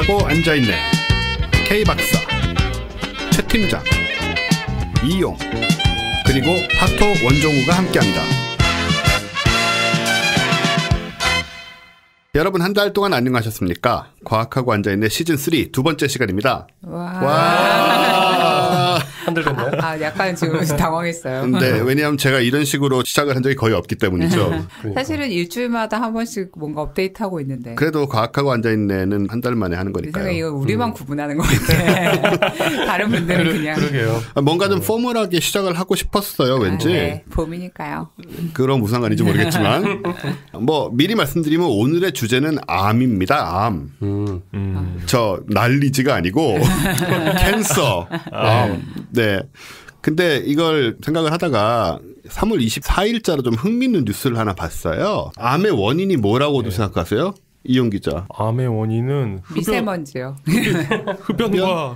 과학하고 앉아있네. K박사, 최팀장, 이용, 그리고 파토 원종우가 함께합니다. 여러분 한 달 동안 안녕하셨습니까? 과학하고 앉아있네 시즌3 두 번째 시간입니다. 와. 한 달 됐나요? 아, 약간 지금 당황했어요. 네, 왜냐하면 제가 이런 식으로 시작을 한 적이 거의 없기 때문이죠. 사실은 일주일마다 한 번씩 뭔가 업데이트하고 있는데. 그래도 과학하고 앉아있네는 한 달 만에 하는 거니까요. 이거 우리만 구분하는 것 같아. 다른 분들은 그냥. 그러게요. 뭔가 좀 포멀하게 시작을 하고 싶었어요, 왠지. 네, 봄이니까요. 그런 무슨 상관인지 모르겠지만. 뭐 미리 말씀드리면 오늘의 주제는 암입니다. 암. 저 난리지가 아니고 캔서. 네. 근데 이걸 생각을 하다가 3월 24일자로 좀 흥미있는 뉴스를 하나 봤어요. 암의 원인이 뭐라고도 생각하세요? 이용 기자. 암의 원인은 미세먼지요.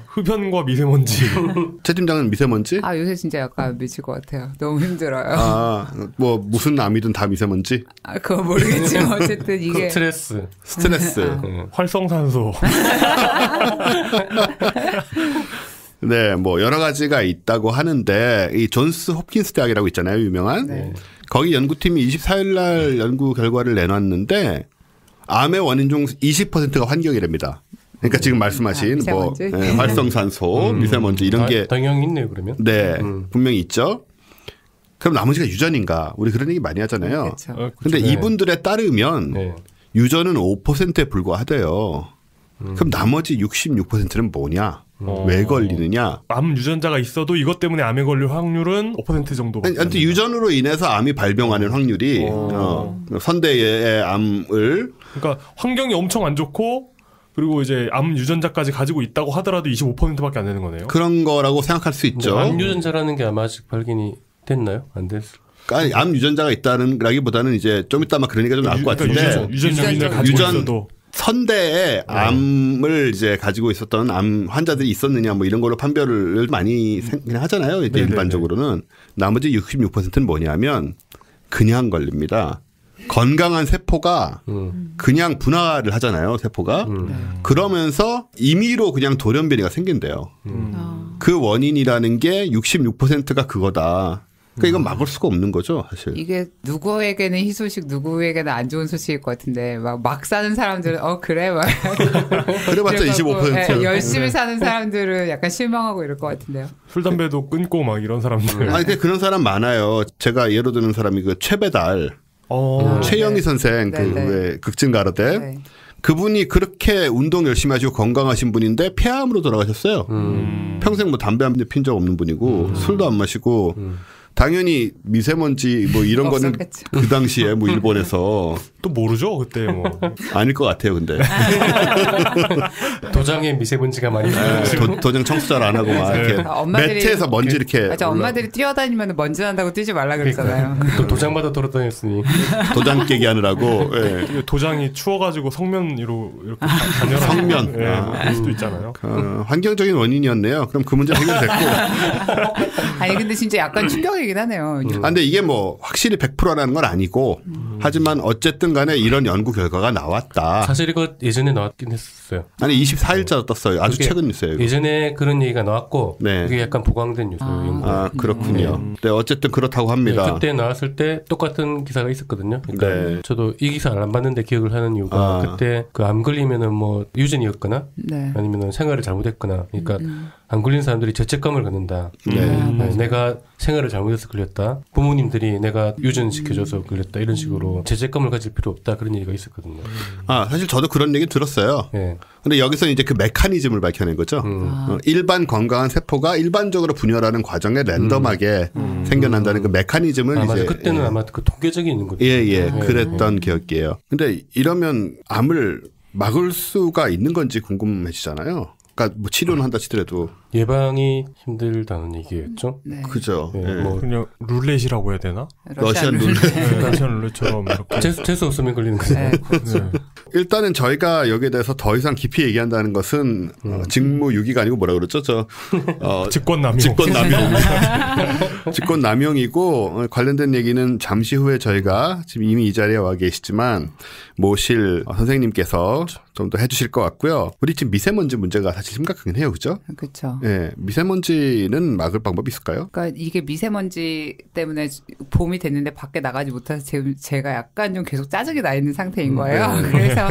흡연과 미세먼지. 최 팀장은 미세먼지? 아, 요새 진짜 약간 미칠 것 같아요. 너무 힘들어요. 아, 뭐 무슨 암이든 다 미세먼지? 아, 그거 모르겠지만 어쨌든 이게. 스트레스. 활성산소. 네, 뭐 여러 가지가 있다고 하는데 이 존스 홉킨스 대학이라고 있잖아요, 유명한. 네. 거기 연구팀이 24일 날 연구 결과를 내놨는데 암의 원인 중 20%가 환경이랍니다. 그러니까 지금 말씀하신 뭐 활성산소, 미세먼지 이런 게 당연히 있네요, 그러면. 네, 분명히 있죠. 그럼 나머지가 유전인가? 우리 그런 얘기 많이 하잖아요. 그렇죠. 근데 네. 이분들에 따르면 네. 유전은 5%에 불과하대요. 그럼 나머지 66%는 뭐냐? 왜 걸리느냐? 암 유전자가 있어도 이것 때문에 암에 걸릴 확률은 5% 정도. 아무튼 유전으로 인해서 암이 발병하는 확률이 선대의 암을 그러니까 환경이 엄청 안 좋고 그리고 이제 암 유전자까지 가지고 있다고 하더라도 25%밖에 안 되는 거네요. 그런 거라고 생각할 수 있죠. 암 유전자라는 게 아마 아직 발견이 됐나요? 안 됐을. 아니, 암 유전자가 있다는라기보다는 이제 좀 이따 막 그런 얘기가 좀 나올 것 같은데 유전을 가지고 있어도 선대에 암을 이제 가지고 있었던 암 환자들이 있었느냐 뭐 이런 걸로 판별을 많이 그냥 하잖아요. 이제 일반적으로는. 나머지 66%는 뭐냐면 그냥 걸립니다. 건강한 세포가 그냥 분화를 하잖아요. 세포가. 그러면서 임의로 그냥 돌연변이가 생긴대요. 그 원인이라는 게 66%가 그거다. 그러니까 이건 막을 수가 없는 거죠, 사실. 이게 누구에게는 희소식, 누구에게는 안 좋은 소식일 것 같은데 막 사는 사람들은 그래 막 그래봤자 25%. 네, 열심히 사는 사람들은 약간 실망하고 이럴 것 같은데요. 술 담배도 끊고 막 이런 사람들. 아니 근데 그런 사람 많아요. 제가 예로 드는 사람이 그 최배달 최영희 네. 선생 그 왜 극진가로대. 네. 그분이 그렇게 운동 열심히 하시고 건강하신 분인데 폐암으로 돌아가셨어요. 평생 뭐 담배 한 대 핀 적 없는 분이고 술도 안 마시고. 당연히 미세먼지 뭐 이런 거는 그 당시에 뭐 일본에서 또 모르죠 그때 뭐 아닐 것 같아요 근데 도장에 미세먼지가 많이 도장 청소잘 안 하고 막 이렇게 매트에서 먼지 이렇게 맞아, 엄마들이 뛰어다니면 먼지 난다고 뛰지 말라 그랬잖아요. 또 도장마다 돌아다녔으니 도장 깨기 하느라고 예. 도장이 추워가지고 성면 위로 이렇게 단열한 성면 그럴 수도 있잖아요. 환경적인 원인이었네요. 그럼 그 문제 해결됐고 아니 근데 진짜 약간 충격이긴 하네요. 근데 이게 뭐 확실히 100%라는 건 아니고 하지만 어쨌든 간에 이런 연구 결과가 나왔다. 사실 이거 예전에 나왔긴 했었어요. 아니 24일자 떴어요. 아주 최근 뉴스예요. 이거. 예전에 그런 얘기가 나왔고 네. 그게 약간 보강된 뉴스예요. 아 그렇군요. 네 어쨌든 그렇다고 합니다. 네, 그때 나왔을 때 똑같은 기사가 있었거든요. 그러니까 네. 저도 이 기사를 안 봤는데 기억을 하는 이유가 그때 그 암 걸리면은 뭐 유전이었거나 네. 아니면은 생활을 잘못했거나 그러니까 안 걸린 사람들이 죄책감을 갖는다. 네. 내가 생활을 잘못해서 걸렸다. 부모님들이 내가 유전시켜줘서 걸렸다. 이런 식으로 죄책감을 가질 필요 없다. 그런 얘기가 있었거든요. 사실 저도 그런 얘기 들었어요. 네. 근데 여기서 이제 그 메커니즘을 밝혀낸 거죠. 일반 건강한 세포가 일반적으로 분열하는 과정에 랜덤하게 생겨난다는 그 메커니즘을 맞아. 이제 그때는 아마 그 통계적인 있는 거죠. 그랬던 기억이에요. 근데 이러면 암을 막을 수가 있는 건지 궁금해지잖아요. 그러니까 뭐 치료는 한다 치더라도 예방이 힘들다는 얘기였죠. 네. 그죠. 네, 예. 뭐 그냥 룰렛이라고 해야 되나? 러시안 룰렛. 러시안 룰렛처럼 이렇게 재수 없으면 걸리는 거잖아요. 네, 그렇죠. 일단은 저희가 여기에 대해서 더 이상 깊이 얘기한다는 것은 직무유기가 아니고 뭐라 그러죠? 직권남용. 직권남용이고 관련된 얘기는 잠시 후에 저희가 지금 이미 이 자리에 와 계시지만 모실 선생님께서 좀 더 해주실 것 같고요. 우리 지금 미세먼지 문제가 사실 심각하긴 해요, 그죠? 그렇죠. 네, 미세먼지는 막을 방법이 있을까요? 그러니까 이게 미세먼지 때문에 봄이 됐는데 밖에 나가지 못해서 제가 약간 좀 계속 짜증이 나 있는 상태인 거예요. 네. 그래서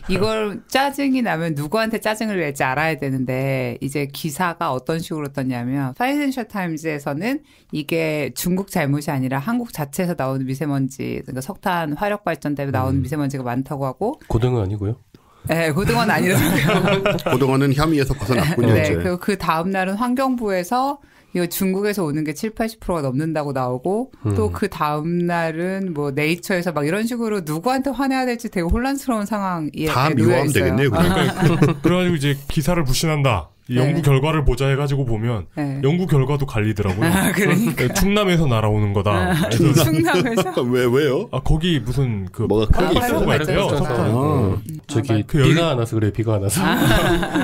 이걸 짜증이 나면 누구한테 짜증을 낼지 알아야 되는데 이제 기사가 어떤 식으로 떴냐면 파이낸셜 타임즈에서는 이게 중국 잘못이 아니라 한국 자체에서 나오는 미세먼지, 그러니까 석탄 화력 발전 때문에 나오는 미세먼지가 많다고 하고 고등어 아니고요? 네, 고등어는 아니더라고요. 고등어는 혐의에서 벗어났군요. 네, 이제. 그리고 그 다음 날은 환경부에서 이거 중국에서 오는 게 70~80%가 넘는다고 나오고 또 그 다음 날은 뭐 네이처에서 막 이런 식으로 누구한테 화내야 될지 되게 혼란스러운 상황이 다 미워하면 되겠네요. 그래가지고 이제 기사를 불신한다. 이 네. 연구 결과를 보자 해가지고 보면 네. 연구 결과도 갈리더라고요. 그러니까. 충남에서 날아오는 거다. 충남에서 왜요? 거기 무슨 그 뭐가 크게 화력 있어요? 발전돼요. 발전. 석탄. 저기 그 비가 안 와서 그래, 비가 안 와서.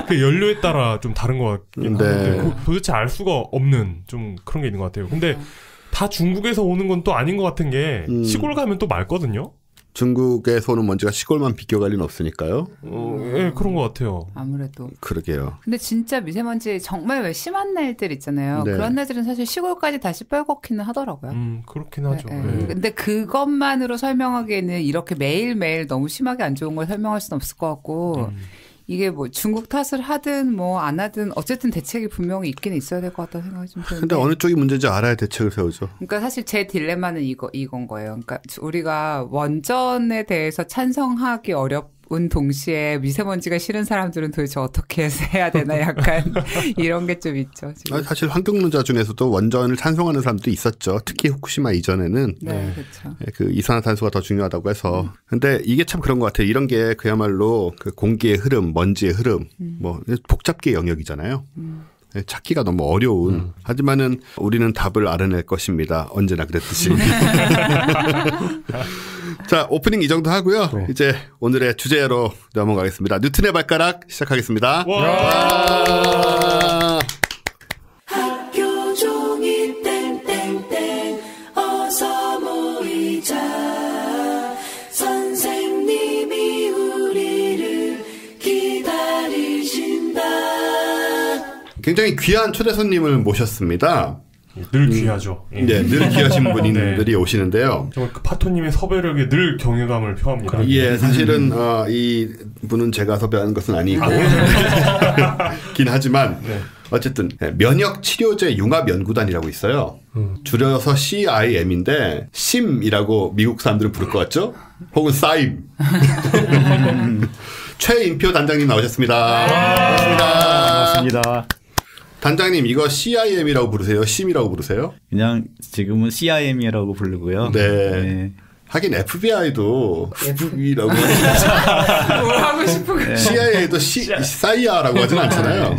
그 연료에 따라 좀 다른 것 같긴 네. 한데 도대체 알 수가 없는 좀 그런 게 있는 것 같아요. 근데 다 중국에서 오는 건 또 아닌 것 같은 게 시골 가면 또 맑거든요. 중국에서 오는 먼지가 시골만 비껴갈 리는 없으니까요. 예, 그런 것 같아요. 아무래도. 그러게요. 근데 진짜 미세먼지 정말 왜 심한 날들 있잖아요. 네. 그런 날들은 사실 시골까지 다시 뻘겋기는 하더라고요. 그렇긴 하죠. 네, 예. 네. 근데 그것만으로 설명하기에는 이렇게 매일매일 너무 심하게 안 좋은 걸 설명할 수는 없을 것 같고 이게 뭐 중국 탓을 하든 뭐 안 하든 어쨌든 대책이 분명히 있긴 있어야 될 것 같다는 생각이 좀 드는데. 근데 어느 쪽이 문제인지 알아야 대책을 세우죠. 그러니까 사실 제 딜레마는 이건 거예요. 그러니까 우리가 원전에 대해서 찬성하기 어렵은 동시에 미세먼지가 싫은 사람들은 도대체 어떻게 해야 되나 약간 이런 게 좀 있죠. 지금. 사실 환경론자 중에서도 원전을 찬성하는 사람도 있었죠. 특히 후쿠시마 이전에는 네, 그렇죠. 그 이산화탄소가 더 중요하다고 해서. 근데 이게 참 그런 것 같아요. 이런 게 그야말로 그 공기의 흐름, 먼지의 흐름, 뭐 복잡계 영역이잖아요. 찾기가 너무 어려운. 하지만은 우리는 답을 알아낼 것입니다. 언제나 그랬듯이. 자, 오프닝 이 정도 하고요. 네. 이제 오늘의 주제로 넘어가겠습니다. 뉴턴의 발가락 시작하겠습니다. 와. 학교 종이 땡땡땡 어서 모이자 선생님이 우리를 기다리신다. 굉장히 귀한 초대 손님을 모셨습니다. 늘 귀하죠. 예. 네, 늘 귀하신 분들이 오시는데요. 정말 그 파토님의 섭외력에 늘 경외감을 표합니다. 예, 사실은 이 분은 제가 섭외하는 것은 아니고 긴 하지만 어쨌든 면역 치료제 융합 연구단이라고 있어요. 줄여서 CIM인데 심이라고 미국 사람들은 부를 것 같죠? 혹은 싸임. 최인표 단장님 나오셨습니다. 반갑습니다. 단장님 이거 CIM이라고 부르세요? 심이라고 부르세요? 그냥 지금은 CIM이라고 부르고요. 네. 하긴 FBI도 FBI라고 뭘 하고 싶은 거예요? CIA도 사이아라고 하진 않잖아요.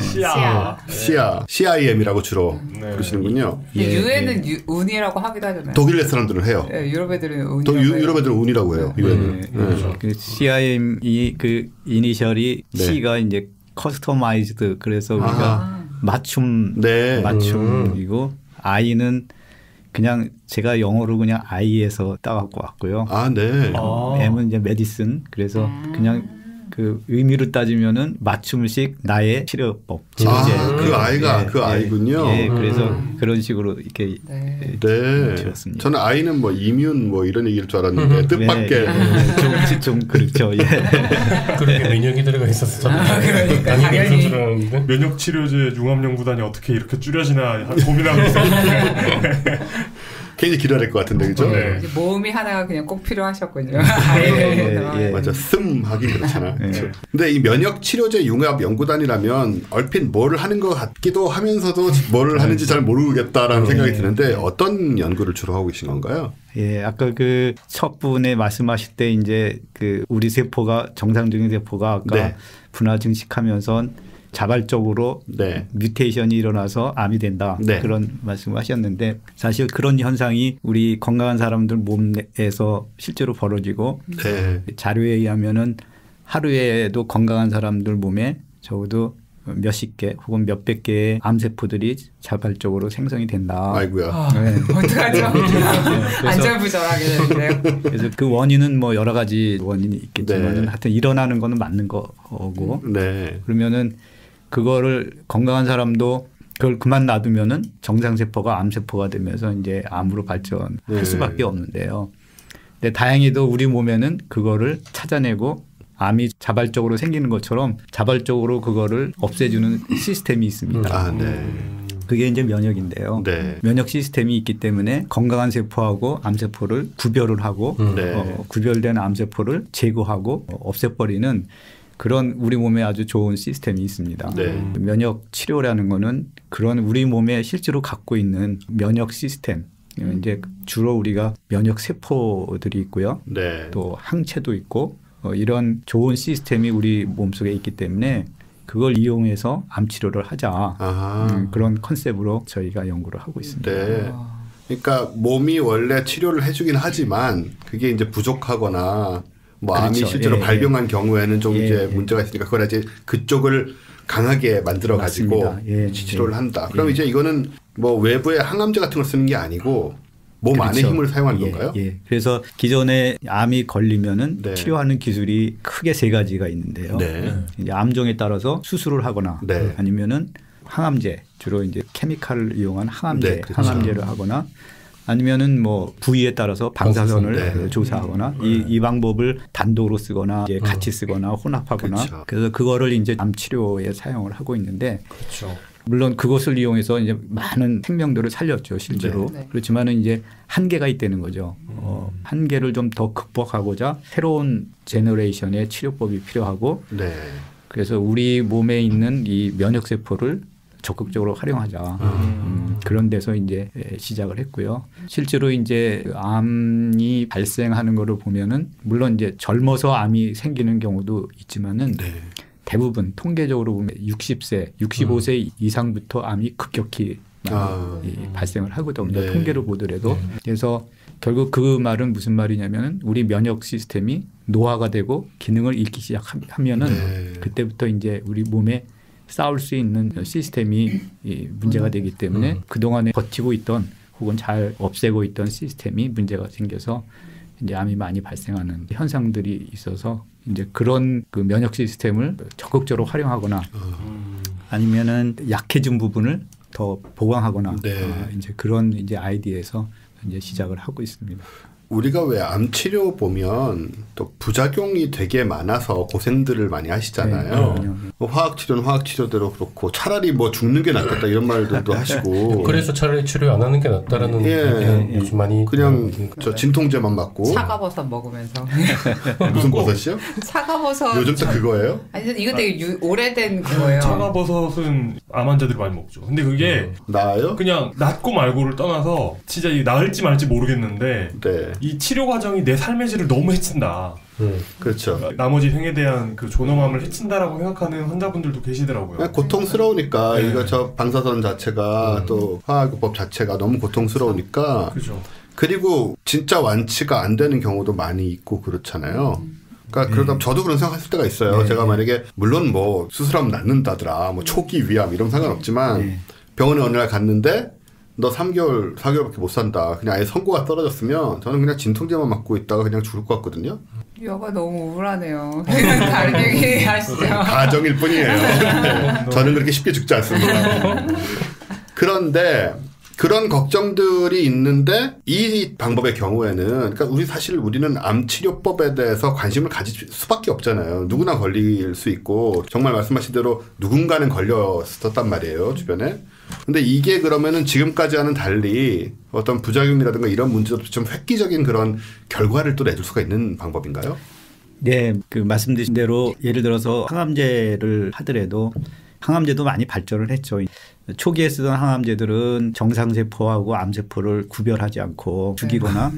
CIM이라고 주로 부르시는군요. 유엔은 운이라고 하기도 하잖아요. 독일 사람들은 해요. 네, 유럽 애들은 운이라고 또 해요. 유럽 애들은 운이라고 해요. 유엔은. 그 CIM이 그 이니셜이 네. C가 이제 커스터마이즈드 그래서 우리가 맞춤이고 I는 그냥 제가 영어로 그냥 I에서 따갖고 왔고요. 아, 네. M은 이제 메디슨 그래서 그냥 그 의미로 따지면은 맞춤식 나의 치료법 치료제. 그 아이가 그 아이군요. 예, 그래서 그런 식으로 이렇게 네. 지었습니다. 저는 아이는 뭐 이뮨 뭐 이런 얘기일 줄 알았는데 뜻밖의. 좀 그렇죠. 예. 그렇게 면역이 들어가 있어서 저는 당연히 줄 알았는데. 면역 치료제 융합연구단이 어떻게 이렇게 줄여지나 고민하고 있었는데 굉장히 길어야 될 것 같은데 그죠? 네. 이제 모음이 하나가 그냥 꼭 필요하셨군요. 예. 맞아. 하기 그렇잖아. 그렇죠? 근데 이 면역 치료제 융합 연구단이라면 얼핏 뭘 하는 것 같기도 하면서도 뭘 하는지 잘 모르겠다라는 생각이 드는데 어떤 연구를 주로 하고 계신 건가요? 예, 아까 그 첫 분에 말씀하실 때 이제 그 우리 세포가 정상적인 세포가 아까 분화 증식하면서 자발적으로 뮤테이션이 일어나서 암이 된다. 그런 말씀을 하셨는데 사실 그런 현상이 우리 건강한 사람들 몸에서 실제로 벌어지고 자료에 의하면은 하루에도 건강한 사람들 몸에 적어도 몇십 개 혹은 몇백 개의 암세포들이 자발적으로 생성이 된다. 아이고야. 네. 어떡하죠? 안절부절하게 되는데요. 그래서 그 원인은 뭐 여러 가지 원인이 있겠지만 네. 하여튼 일어나는 거는 맞는 거고 네. 그러면은 그거를 건강한 사람도 그걸 그만 놔두면은 정상세포가 암세포가 되면서 이제 암으로 발전할 네. 수밖에 없는데요. 근데 다행히도 우리 몸에는 그거를 찾아내고 암이 자발적으로 생기는 것처럼 자발적으로 그거를 없애주는 시스템이 있습니다. 아, 네. 그게 이제 면역인데요. 네. 면역 시스템이 있기 때문에 건강한 세포하고 암세포를 구별을 하고 네. 구별된 암세포를 제거하고 없애버리는 그런 우리 몸에 아주 좋은 시스템이 있습니다. 네. 면역 치료라는 거는 그런 우리 몸에 실제로 갖고 있는 면역 시스템 이제 주로 우리가 면역 세포들이 있고요. 네. 또 항체도 있고 이런 좋은 시스템이 우리 몸속에 있기 때문에 그걸 이용해서 암 치료를 하자. 그런 컨셉으로 저희가 연구를 하고 있습니다. 네. 그러니까 몸이 원래 치료를 해주긴 하지만 그게 이제 부족하거나 뭐 암이 그렇죠. 실제로 예, 발병한 경우에는 좀 이제 예. 문제가 있으니까 그걸 이제 그쪽을 강하게 만들어 가지고 예. 치료를 한다. 그럼 이제 이거는 뭐 외부의 항암제 같은 걸 쓰는 게 아니고 몸 안의 그렇죠. 힘을 사용하는 건가요? 예. 그래서 기존에 암이 걸리면은 네. 치료하는 기술이 크게 세 가지가 있는데요. 네. 이제 암종에 따라서 수술을 하거나 네. 아니면은 항암제 주로 이제 케미칼을 이용한 항암제, 네, 그렇죠. 항암제를 하거나 아니면은 뭐 부위에 따라서 방사선을 네. 조사하거나 이 방법을 단독으로 쓰거나 이제 같이 쓰거나 혼합하거나 그렇죠. 그래서 그거를 이제 암 치료에 사용을 하고 있는데 그렇죠. 물론 그것을 이용해서 이제 많은 생명들을 살렸죠 실제로. 네. 그렇지만은 이제 한계가 있다는 거죠. 한계를 좀 더 극복하고자 새로운 제너레이션의 치료법이 필요하고 네. 그래서 우리 몸에 있는 이 면역 세포를 적극적으로 활용하자. 그런 데서 이제 시작을 했고요. 실제로 이제 암이 발생하는 거를 보면은 물론 이제 젊어서 암이 생기는 경우도 있지만은 네. 대부분 통계적으로 보면 60세, 65세 이상부터 암이 급격히 발생을 하거든요. 네. 통계를 보더라도. 그래서 결국 그 말은 무슨 말이냐면 우리 면역 시스템이 노화가 되고 기능을 잃기 시작하면은 네. 그때부터 이제 우리 몸에 싸울 수 있는 시스템이 문제가 되기 때문에 그동안에 버티고 있던 혹은 잘 없애고 있던 시스템이 문제가 생겨서 이제 암이 많이 발생하는 현상들이 있어서 이제 그런 그 면역 시스템을 적극적으로 활용하거나 아니면은 약해진 부분을 더 보강하거나 네. 이제 그런 이제 아이디어에서 이제 시작을 하고 있습니다. 우리가 왜 암 치료 보면 또 부작용이 되게 많아서 고생들을 많이 하시잖아요. 네, 화학 치료는 화학 치료대로 그렇고 차라리 뭐 죽는 게 낫겠다 이런 말들도 하시고. 그래서 차라리 치료 안 하는 게 낫다라는 얘기는 요즘 많이 그냥 저 진통제만 맞고. 사과버섯 먹으면서 무슨 버섯이요? 사과버섯 요즘 또 그거예요? 아니 이거 되게 오래된 그거예요. 차가버섯은 암 환자들이 많이 먹죠. 근데 그게 나아요? 그냥 낫고 말고를 떠나서 진짜 이 나을지 말지 모르겠는데 네. 이 치료 과정이 내 삶의 질을 너무 해친다. 그렇죠. 나머지 생에 대한 그 존엄함을 해친다라고 생각하는 환자분들도 계시더라고요. 그냥 고통스러우니까 네. 이거 저 방사선 자체가 또 화학요법 자체가 너무 고통스러우니까 그죠. 그리고 진짜 완치가 안 되는 경우도 많이 있고 그렇잖아요. 그러니까 그러다 저도 그런 생각했을 때가 있어요. 제가 만약에 물론 뭐 수술하면 낫는다더라, 뭐 초기 위암 이런 상관없지만 병원에 어느 날 갔는데 너 3개월, 4개월밖에 못 산다. 그냥 아예 선고가 떨어졌으면 저는 그냥 진통제만 맞고 있다가 그냥 죽을 것 같거든요. 여가 너무 우울하네요. 다른 얘기 하시죠. 가정일 뿐이에요. 네. 저는 그렇게 쉽게 죽지 않습니다. 그런데 그런 걱정들이 있는데 이 방법의 경우에는 그러니까 우리는 암 치료법에 대해서 관심을 가질 수밖에 없잖아요. 누구나 걸릴 수 있고 정말 말씀하신 대로 누군가는 걸렸었단 말이에요. 주변에. 근데 이게 그러면은 지금까지와는 달리 어떤 부작용이라든가 이런 문제도 좀 획기적인 그런 결과를 또 내줄 수가 있는 방법인가요? 네, 그 말씀드린 대로 예를 들어서 항암제를 하더라도 항암제도 많이 발전을 했죠. 초기에 쓰던 항암제들은 정상세포하고 암세포를 구별하지 않고 죽이거나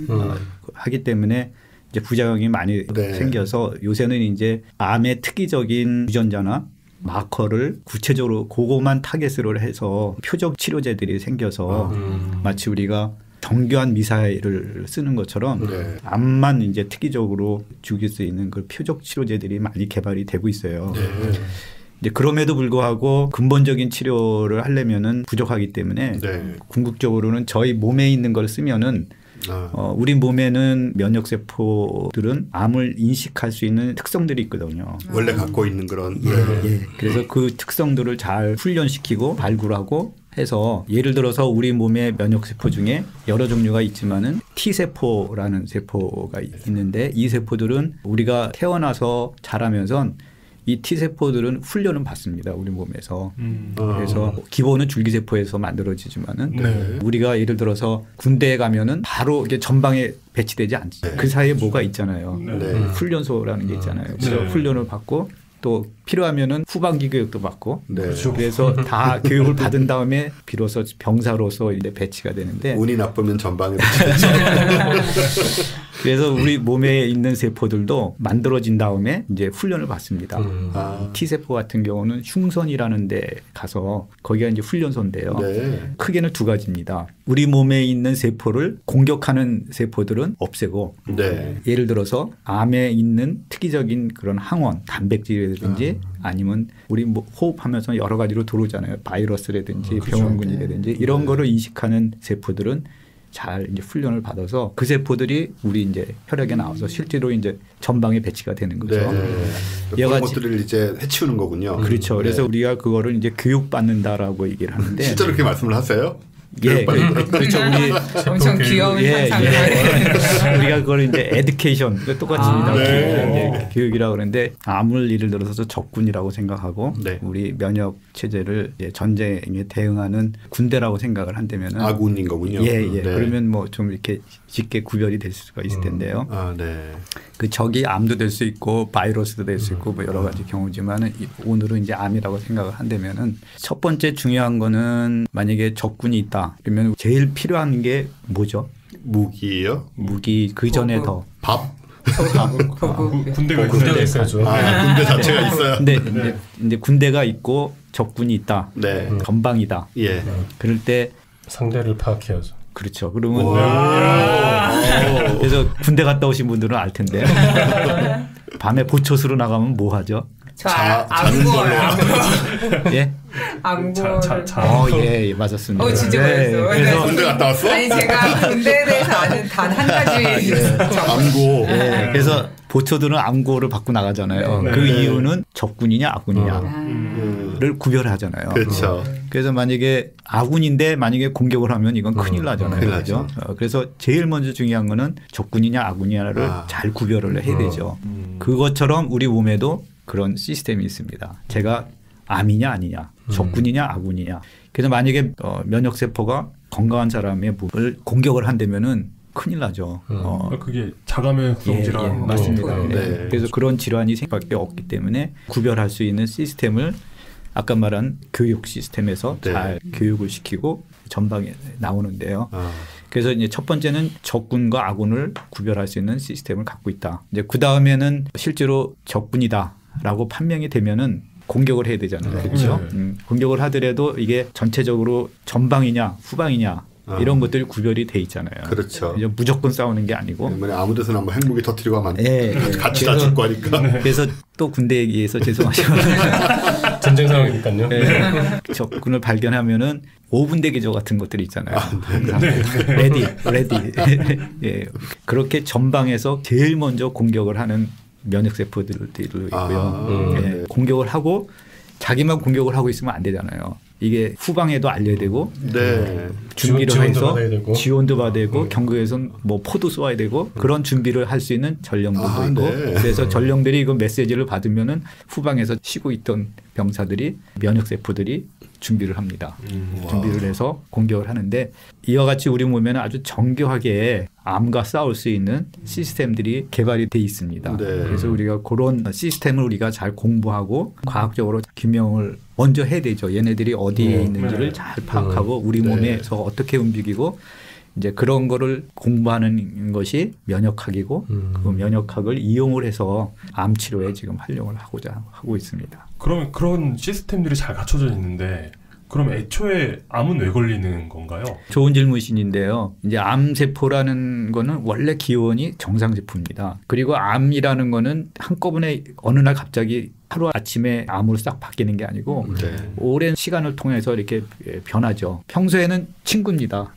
하기 때문에 이제 부작용이 많이 생겨서 요새는 이제 암의 특이적인 유전자나 마커를 구체적으로 그거만 타겟으로 해서 표적 치료제들이 생겨서 마치 우리가 정교한 미사일을 쓰는 것처럼 네. 암만 이제 특이적으로 죽일 수 있는 그 표적 치료제들이 많이 개발이 되고 있어요. 네. 이제 그럼에도 불구하고 근본적인 치료를 하려면은 부족하기 때문에 네. 궁극적으로는 저희 몸에 있는 걸 쓰면은 우리 몸에는 면역 세포들은 암을 인식할 수 있는 특성들이 있거든요. 원래 갖고 있는 그런. 예. 그래서 그 특성들을 잘 훈련시키고 발굴하고 해서 예를 들어서 우리 몸의 면역 세포 중에 여러 종류가 있지만은 T 세포라는 세포가 있는데 이 세포들은 우리가 태어나서 자라면서 이 T세포들은 훈련은 받습니다. 우리 몸에서. 그래서 기본은 줄기세포에서 만들어지지만은 네. 우리가 예를 들어서 군대에 가면은 바로 이게 전방에 배치되지 않지. 그 사이에 뭐가 있잖아요. 네. 훈련소라는 게 있잖아요. 그래서 훈련을 받고 또 필요하면은 후반기 교육도 받고 네. 그래서 다 교육을 받은 다음에 비로소 병사로서 이제 배치가 되는데 운이 나쁘면 전방에 그래서 우리 몸에 있는 세포들도 만들어진 다음에 이제 훈련을 받습니다. T세포 같은 경우는 흉선이라는 데 가서 거기가 이제 훈련소인데요. 네. 크게는 두 가지입니다. 우리 몸에 있는 세포를 공격하는 세포들은 없애고 네. 예를 들어서 암에 있는 특이적인 그런 항원, 단백질이라든지 아니면 우리 뭐 호흡하면서 여러 가지로 들어오잖아요. 바이러스라든지 병원균이라든지 이런 거를 인식하는 세포들은 잘 이제 훈련을 받아서 그 세포들이 우리 이제 혈액에 나와서 실제로 이제 전방에 배치가 되는 거죠. 그런 것들을 이제 해치우는 거군요. 그렇죠. 그래서 우리가 그거를 이제 교육받는다라고 얘기를 하는데 실제로 그렇게 말씀을 하세요? 예, 그렇죠. 우리 엄청 귀여운 상상을 우리가 그걸 이제 에듀케이션 똑같습니다. 네. 교육이라고 그러는데 암을 예를 들어서 적군이라고 생각하고 네. 우리 면역 체제를 이제 전쟁에 대응하는 군대라고 생각을 한다면은 아군인 거군요. 예. 네. 그러면 뭐 좀 이렇게 쉽게 구별이 될 수가 있을 텐데요. 네. 그 적이 암도 될 수 있고 바이러스도 될 수 있고 뭐 여러 가지 경우지만은 오늘은 이제 암이라고 생각을 한다면은 첫 번째 중요한 거는 만약에 적군이 있다 그러면 제일 필요한 게 뭐죠? 무기요? 무기 그 전에 더 밥? 군대가 있어야죠. 군대 자체가 있어요. 근데 이제 군대가 있고 적군이 있다. 네. 전방이다. 예. 그럴 때 상대를 파악해야죠. 그렇죠. 그러면 그래서 군대 갔다 오신 분들은 알 텐데 밤에 보초수로 나가면 뭐 하죠? 안구워요. 예? 안구를. 예, 맞았습니다. 진짜 그랬어. 그래서 군대 갔다 왔어? 아니 제가 군대에 대해서 아는 단 한 가지 암고. 예, 그래서 보초들은 암고를 받고 나가잖아요. 그 이유는 적군이냐 아군이냐를 구별하잖아요. 그렇죠. 그래서 만약에 아군인데 만약에 공격을 하면 이건 큰일 나잖아요. 큰일 그렇죠? 그래서 제일 먼저 중요한 거는 적군이냐 아군이냐를 잘 구별을 해야 되죠. 그것처럼 우리 몸에도 그런 시스템이 있습니다. 제가 암이냐 아니냐, 적군이냐 아군이냐. 그래서 만약에 면역세포가 건강한 사람의 몸을 공격을 한다면은 큰일 나죠. 그게 자가면역 질환. 맞습니다. 네. 그래서 그런 질환이 생길 수밖에 없기 때문에 구별할 수 있는 시스템을 아까 말한 교육 시스템에서 잘 교육을 시키고 전방에 나오는데요. 그래서 이제 첫 번째는 적군과 아군을 구별할 수 있는 시스템을 갖고 있다. 이제 그 다음에는 실제로 적군이다라고 판명이 되면은 공격을 해야 되잖아요. 그렇죠? 공격을 하더라도 이게 전체적으로 전방이냐 후방이냐 이런 것들이 구별이 돼 있잖아요. 그렇죠. 무조건 싸우는 게 아니고. 아무 데서나 뭐 핵무기 터뜨리고 하면 같이 다 죽고 하니까. 그래서 또 군대 얘기해서 죄송하지만 전쟁 상황이니까요. 적군을 발견하면은 5분 대기조 같은 것들이 있잖아요. 항상 레디. 예. 그렇게 전방에서 제일 먼저 공격을 하는 면역세포들도 있고요. 예. 공격을 하고 자기만 공격을 하고 있으면 안 되잖아요. 이게 후방에도 알려야 되고 준비를 해서 지원도 받아야 되고 경국에서는 뭐 포도 쏘아야 되고 그런 준비를 할 수 있는 전령들도 있고 그래서 전령들이 그 메시지를 받으면은 후방에서 쉬고 있던 병사들이 면역세포들이 준비를 합니다. 준비를 해서 공격을 하는데 이와 같이 우리 몸에는 아주 정교하게 암과 싸울 수 있는 시스템들이 개발이 돼 있습니다. 그래서 우리가 그런 시스템을 우리가 잘 공부하고 과학적으로 규명을 먼저 해야 되죠. 얘네들이 어디에 있는지를 잘 파악하고 우리 몸에서 어떻게 움직이고 이제 그런 거를 공부하는 것이 면역학이고 그 면역학을 이용을 해서 암 치료에 지금 활용을 하고자 하고 있습니다. 그러면 그런 시스템들이 잘 갖춰져 있는데 그럼 애초에 암은 왜 걸리는 건가요? 좋은 질문이신데요. 이제 암세포라는 거는 원래 기원이 정상세포입니다. 그리고 암이라는 거는 한꺼번에 어느 날 갑자기 하루 아침에 암으로 싹 바뀌는 게 아니고 오랜 시간을 통해서 이렇게 변하죠. 평소에는 친구입니다.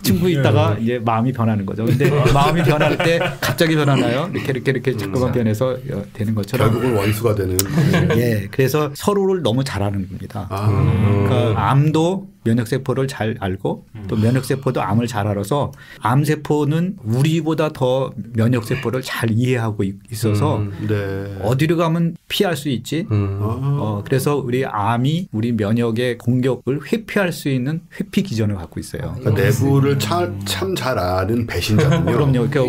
친구 있다가 이제 마음이 변하는 거죠. 근데 마음이 변할 때 갑자기 변하나요? 이렇게 자꾸만 변해서 되는 것처럼. 결국은 원수가 되는. 예, 그래서 서로를 너무 잘 아는 겁니다. 그러니까 암도 면역세포를 잘 알고 또 면역세포도 암을 잘 알아서 암세포는 우리보다 더 면역세포를 잘 이해하고 있어서 어디로 가면 피할 수 있지. 그래서 우리 암이 우리 면역의 공격을 회피할 수 있는 회피 기전을 갖고 있어요. 그러니까 내부를 참 잘 아는 배신자군요. 그럼요. 그러니까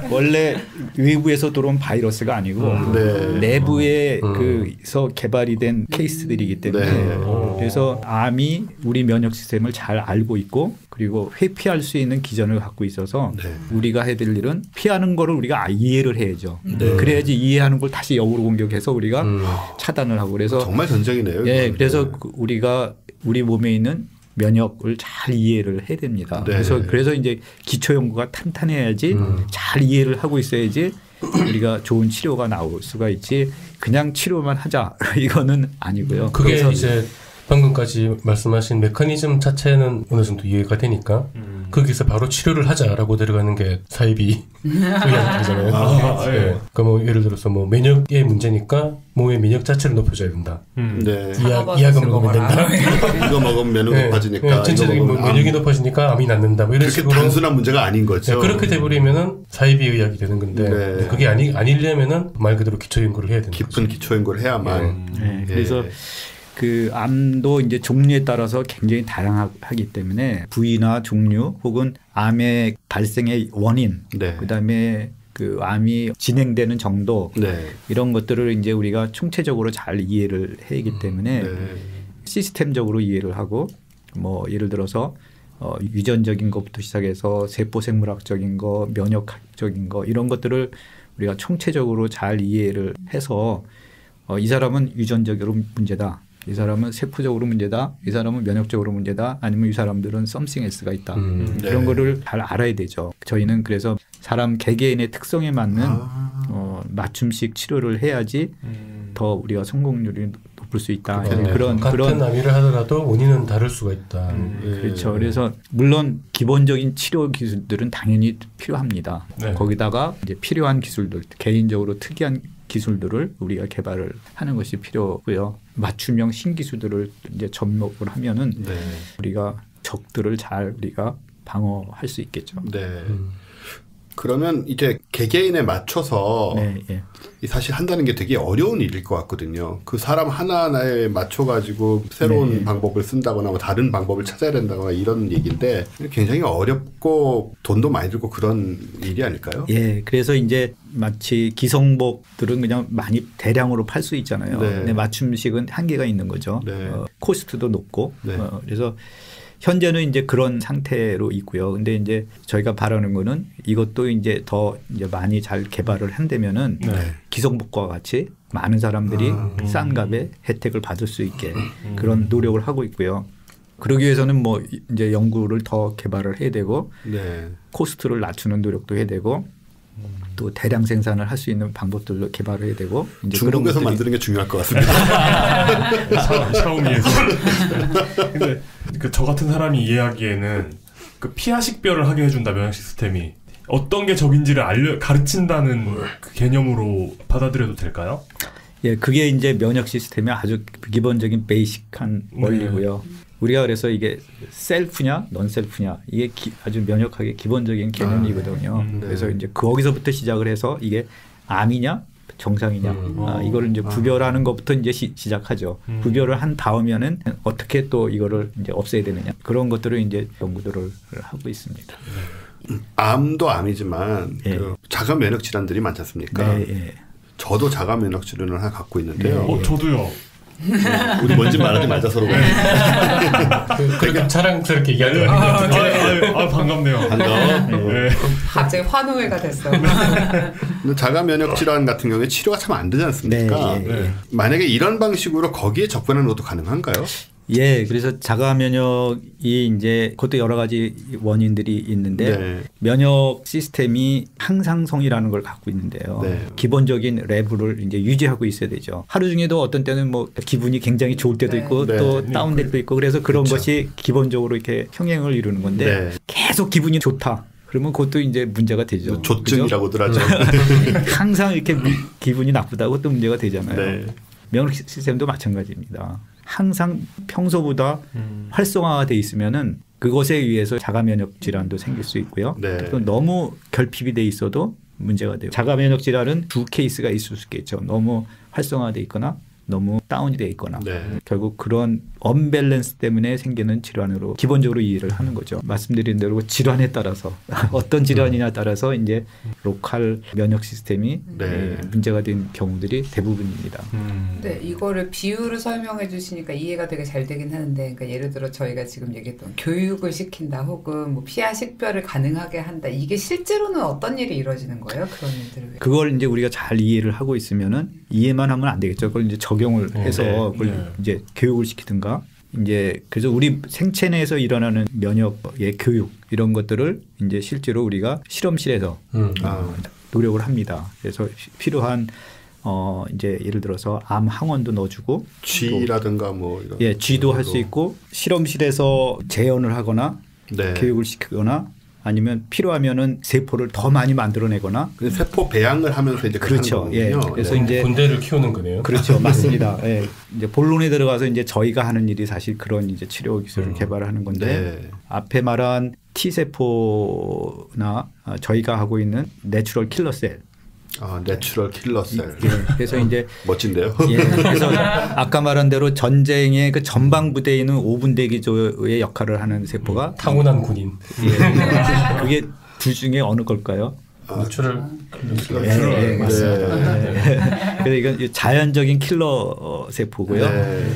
원래 외부에서 들어온 바이러스가 아니고 내부에서 개발이 된 케이스들이기 때문에 그래서 암이 우리 면역 시스템을 잘 알고 있고 그리고 회피할 수 있는 기전을 갖고 있어서 우리가 해야 될 일은 피하는 거를 우리가 이해를 해야죠. 그래야지 이해하는 걸 다시 역으로 공격해서 우리가 차단을 하고 그래서 정말 전쟁이네요. 예, 그래서 우리가 우리 몸에 있는 면역을 잘 이해를 해야 됩니다. 그래서 이제 기초 연구가 탄탄해야지 잘 이해를 하고 있어야지 우리가 좋은 치료가 나올 수가 있지 그냥 치료만 하자 이거는 아니고요. 그게 이제 방금까지 말씀하신 메커니즘 자체는 어느 정도 이해가 되니까 거기서 바로 치료를 하자라고 들어가는 게 사이비 의학이잖아요. 그러니까 뭐 예를 들어서 뭐 면역의 문제니까 몸의 면역 자체를 높여줘야 된다. 이약을 먹으면 된다. 이거 먹으면 면역이 높아지니까. 전체적인 면역이 높아지니까 암이 낫는다. 뭐 이런 식으로 단순한 문제가 아닌 거죠. 그렇게 돼버리면은 사이비 의학이 되는 건데 그게 아니려면은 말 그대로 기초 연구를 해야 된다. 깊은 기초 연구를 해야만. 그래서 그 암도 이제 종류에 따라서 굉장히 다양하기 때문에 부위나 종류 혹은 암의 발생의 원인, 그다음에 그 암이 진행되는 정도 이런 것들을 이제 우리가 총체적으로 잘 이해를 해야 하기 때문에 시스템적으로 이해를 하고 뭐 예를 들어서 유전적인 것부터 시작해서 세포 생물학적인 거, 면역학적인 거 이런 것들을 우리가 총체적으로 잘 이해를 해서 이 사람은 유전적으로 문제다. 이 사람은 세포적으로 문제다. 이 사람은 면역적으로 문제다. 아니면 이 사람들은 something else가 있다. 이런 거를 잘 알아야 되죠. 저희는 그래서 사람 개개인의 특성에 맞는 맞춤식 치료를 해야지 더 우리가 성공률이 높을 수 있다. 그런 같은 암이를 하더라도 원인은 다를 수가 있다. 그렇죠. 그래서 물론 기본적인 치료 기술들은 당연히 필요합니다. 거기다가 이제 필요한 기술들, 개인적으로 특이한 기술들을 우리가 개발을 하는 것이 필요고요. 맞춤형 신기술들을 이제 접목을 하면은 우리가 적들을 잘 우리가 방어할 수 있겠죠. 그러면 이제 개개인에 맞춰서 사실 한다는 게 되게 어려운 일일 것 같거든요. 그 사람 하나하나에 맞춰가지고 새로운 방법을 쓴다거나 뭐 다른 방법을 찾아야 된다거나 이런 얘기인데 굉장히 어렵고 돈도 많이 들고 그런 일이 아닐까요? 예, 그래서 이제 마치 기성복들은 그냥 많이 대량으로 팔 수 있잖아요. 근데 맞춤식은 한계가 있는 거죠. 코스트도 높고 그래서 현재는 이제 그런 상태로 있고요. 근데 이제 저희가 바라는 거는 이것도 이제 더 이제 많이 잘 개발을 한다면은 기성복과 같이 많은 사람들이 싼 값에 혜택을 받을 수 있게 그런 노력을 하고 있고요. 그러기 위해서는 뭐 이제 연구를 더 개발을 해야 되고 코스트를 낮추는 노력도 해야 되고 또 대량 생산을 할 수 있는 방법들로 개발을 해야 되고 이제 중국에서 그런 만드는 게 중요할 것 같습니다. 샤오미에서. 근데 저 같은 사람이 이해하기에는 그 피하식별을 하게 해준다 면역 시스템이 어떤 게 적인지를 가르친다는 그 개념으로 받아들여도 될까요? 예, 그게 이제 면역 시스템의 아주 기본적인 베이직한 원리고요. 우리가 그래서 이게 셀프냐, 넌셀프냐 이게 아주 면역학의 기본적인 개념이거든요. 그래서 이제 거기서부터 시작을 해서 이게 암이냐, 정상이냐 이거를 이제 구별하는 것부터 이제 시작하죠. 구별을 한 다음에는 어떻게 또 이거를 이제 없애야 되느냐 그런 것들을 이제 연구들을 하고 있습니다. 암도 암이지만 그 자가 면역 질환들이 많지 않습니까? 저도 자가 면역 질환을 하나 갖고 있는데요. 저도요. 우리 뭔지 말하지 말자 서로. 그러니까 자랑스럽게 얘기하는 거 아니에요? 반갑네요. 네. 갑자기 환호회가 됐어. 자가 면역 질환 같은 경우에 치료가 참 안 되지 않습니까? 네. 만약에 이런 방식으로 거기에 접근하는 것도 가능한가요? 예, 그래서 자가 면역이 이제 그것도 여러 가지 원인들이 있는데 네. 면역 시스템이 항상성이라는 걸 갖고 있는데요. 네. 기본적인 레벨을 이제 유지하고 있어야 되죠. 하루 중에도 어떤 때는 뭐 기분이 굉장히 좋을 때도 네. 있고 네. 또 다운될 때도 있고 그래서 그런 그렇죠. 것이 기본적으로 이렇게 평행을 이루는 건데 네. 계속 기분이 좋다. 그러면 그것도 이제 문제가 되죠. 조증이라고들 하죠. 항상 이렇게 기분이 나쁘다고 또 문제가 되잖아요. 네. 면역 시스템도 마찬가지입니다. 항상 평소보다 활성화가 돼 있으면은 그것에 의해서 자가 면역 질환도 생길 수 있고요. 네. 또 너무 결핍이 돼 있어도 문제가 돼요. 자가 면역 질환은 두 케이스가 있을 수 있겠죠. 너무 활성화돼 있거나 너무 다운이 돼 있거나 네. 결국 그런 언밸런스 때문에 생기는 질환으로 기본적으로 이해를 하는 거죠. 말씀드린 대로 질환에 따라서 어떤 질환이냐에 따라서 이제 로컬 면역 시스템이 네. 문제가 된 경우들이 대부분입니다. 네, 이거를 비유로 설명해 주시니까 이해가 되게 잘 되긴 하는데, 그러니까 예를 들어 저희가 지금 얘기했던 교육을 시킨다, 혹은 뭐 피하 식별을 가능하게 한다. 이게 실제로는 어떤 일이 이루어지는 거예요? 그런 일들을. 그걸 이제 우리가 잘 이해를 하고 있으면 이해만 하면 안 되겠죠. 그걸 이제 적용을 해서 그걸 이제 교육을 시키든가. 이제 그래서 우리 생체 내에서 일어나는 면역의 교육 이런 것들을 이제 실제로 우리가 실험실에서 노력을 합니다. 그래서 필요한 이제 예를 들어서 암 항원도 넣어주고 쥐라든가 뭐 이런. 예, 쥐도 할 수 있고 실험실에서 재현을 하거나 네. 교육을 시키거나 아니면 필요하면은 세포를 더 많이 만들어내거나 세포 배양을 하면서 이제 그렇죠. 예. 그래서 이제 군대를 키우는 거네요. 그렇죠, 맞습니다. 예. 이제 본론에 들어가서 이제 저희가 하는 일이 사실 그런 이제 치료 기술을 개발하는 건데 네. 앞에 말한 T 세포나 저희가 하고 있는 내추럴 킬러 셀. 내추럴 킬러 셀. 예. 그래서 이제 멋진데요. 예. 그래서 아까 말한 대로 전쟁의 그 전방 부대에 있는 5분 대기조의 역할을 하는 세포가 타고난 군인. 예. 그게 둘 중에 어느 걸까요? 내추럴 예, 맞습니다. 네. 그래서 이건 자연적인 킬러 세포고요. 네.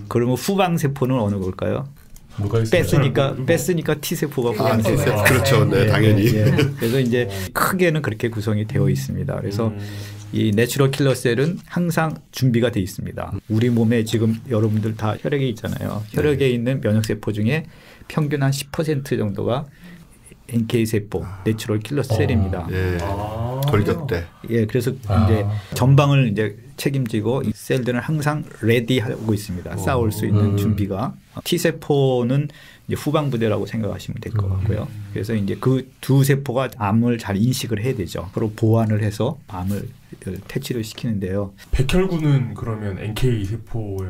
그러면 후방 세포는 어느 걸까요? 누가 있어요? 뺐으니까 T 세포가 후방 세포. 그렇죠. 네, 당연히. 예. 그래서 이제 크게는 그렇게 구성이 되어 있습니다. 그래서 이 내추럴 킬러 셀은 항상 준비가 돼 있습니다. 우리 몸에 지금 여러분들 다 혈액에 있잖아요. 혈액에 있는 면역 세포 중에 평균 한 10% 정도가 NK 세포, 내추럴 킬러 셀입니다. 예. 돌격대. 예, 그래서 이제 전방을 이제 책임지고 이 셀들은 항상 레디하고 있습니다. 싸울 수 있는 준비가. T 세포는 이제 후방 부대라고 생각하시면 될 것 같고요. 그래서 이제 그 두 세포가 암을 잘 인식을 해야 되죠. 서로 보완을 해서 암을 퇴치를 시키는데요. 백혈구는 그러면 NK 세포에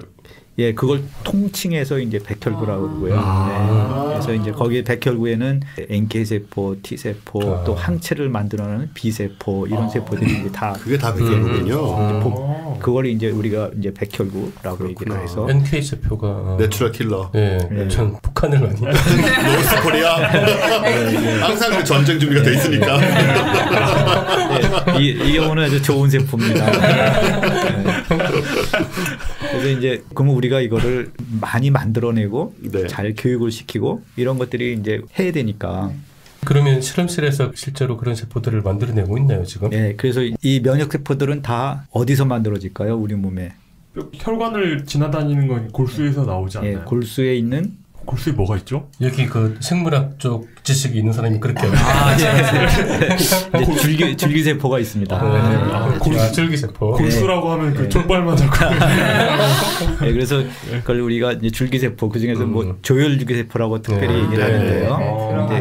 예, 그걸 통칭해서 이제 백혈구라고 그러고요. 네. 그래서 이제 거기에 백혈구에는 NK 세포, T 세포, 또 항체를 만들어내는 B 세포 이런 세포들이 이제 다 그게 다 백혈구군요. 그걸 이제 우리가 이제 백혈구라고 얘기를 해서 NK 세포가 내추럴 킬러. 예, 전 북한을 많이. 노스 코리아. 항상 그 전쟁 준비가 돼 있으니까. 네, 이 경우는 아주 좋은 세포입니다. 네. 그래서 이제 그러면 우리가 이거를 많이 만들어내고 네. 잘 교육을 시키고 이런 것들이 이제 해야 되니까. 그러면 실험실에서 실제로 그런 세포들을 만들어내고 있나요 지금? 네, 그래서 이 면역 세포들은 다 어디서 만들어질까요? 우리 몸에. 혈관을 지나다니는 건 골수에서 나오지 않나요? 예, 골수에 있는 골수에 뭐가 있죠? 여기 그 생물학 쪽 지식이 있는 사람이 그렇게 이제 줄기세포가 있습니다. 줄기세포. 골수라고 하면 그 족발만 자꾸. 네, 그래서 그걸 우리가 이제 줄기세포 그 중에서 뭐 조혈줄기세포라고 특별히 얘기를 하는데요.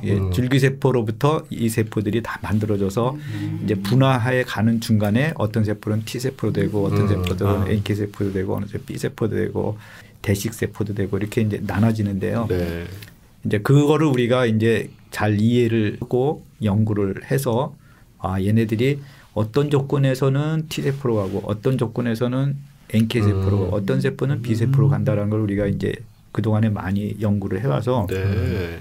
이제 그 줄기세포로부터 이 세포들이 다 만들어져서 이제 분화해 가는 중간에 어떤 세포는 T 세포로 되고 어떤 세포들은 NK 세포도 되고 어느 세포 B 세포도 되고 대식 세포도 되고 이렇게 이제 나눠지는데요. 네. 이제 그거를 우리가 이제 잘 이해를 하고 연구를 해서 얘네들이 어떤 조건에서는 T 세포로 가고 어떤 조건에서는 NK 세포로 가고 어떤 세포는 B 세포로 간다라는 걸 우리가 이제 그 동안에 많이 연구를 해와서 네.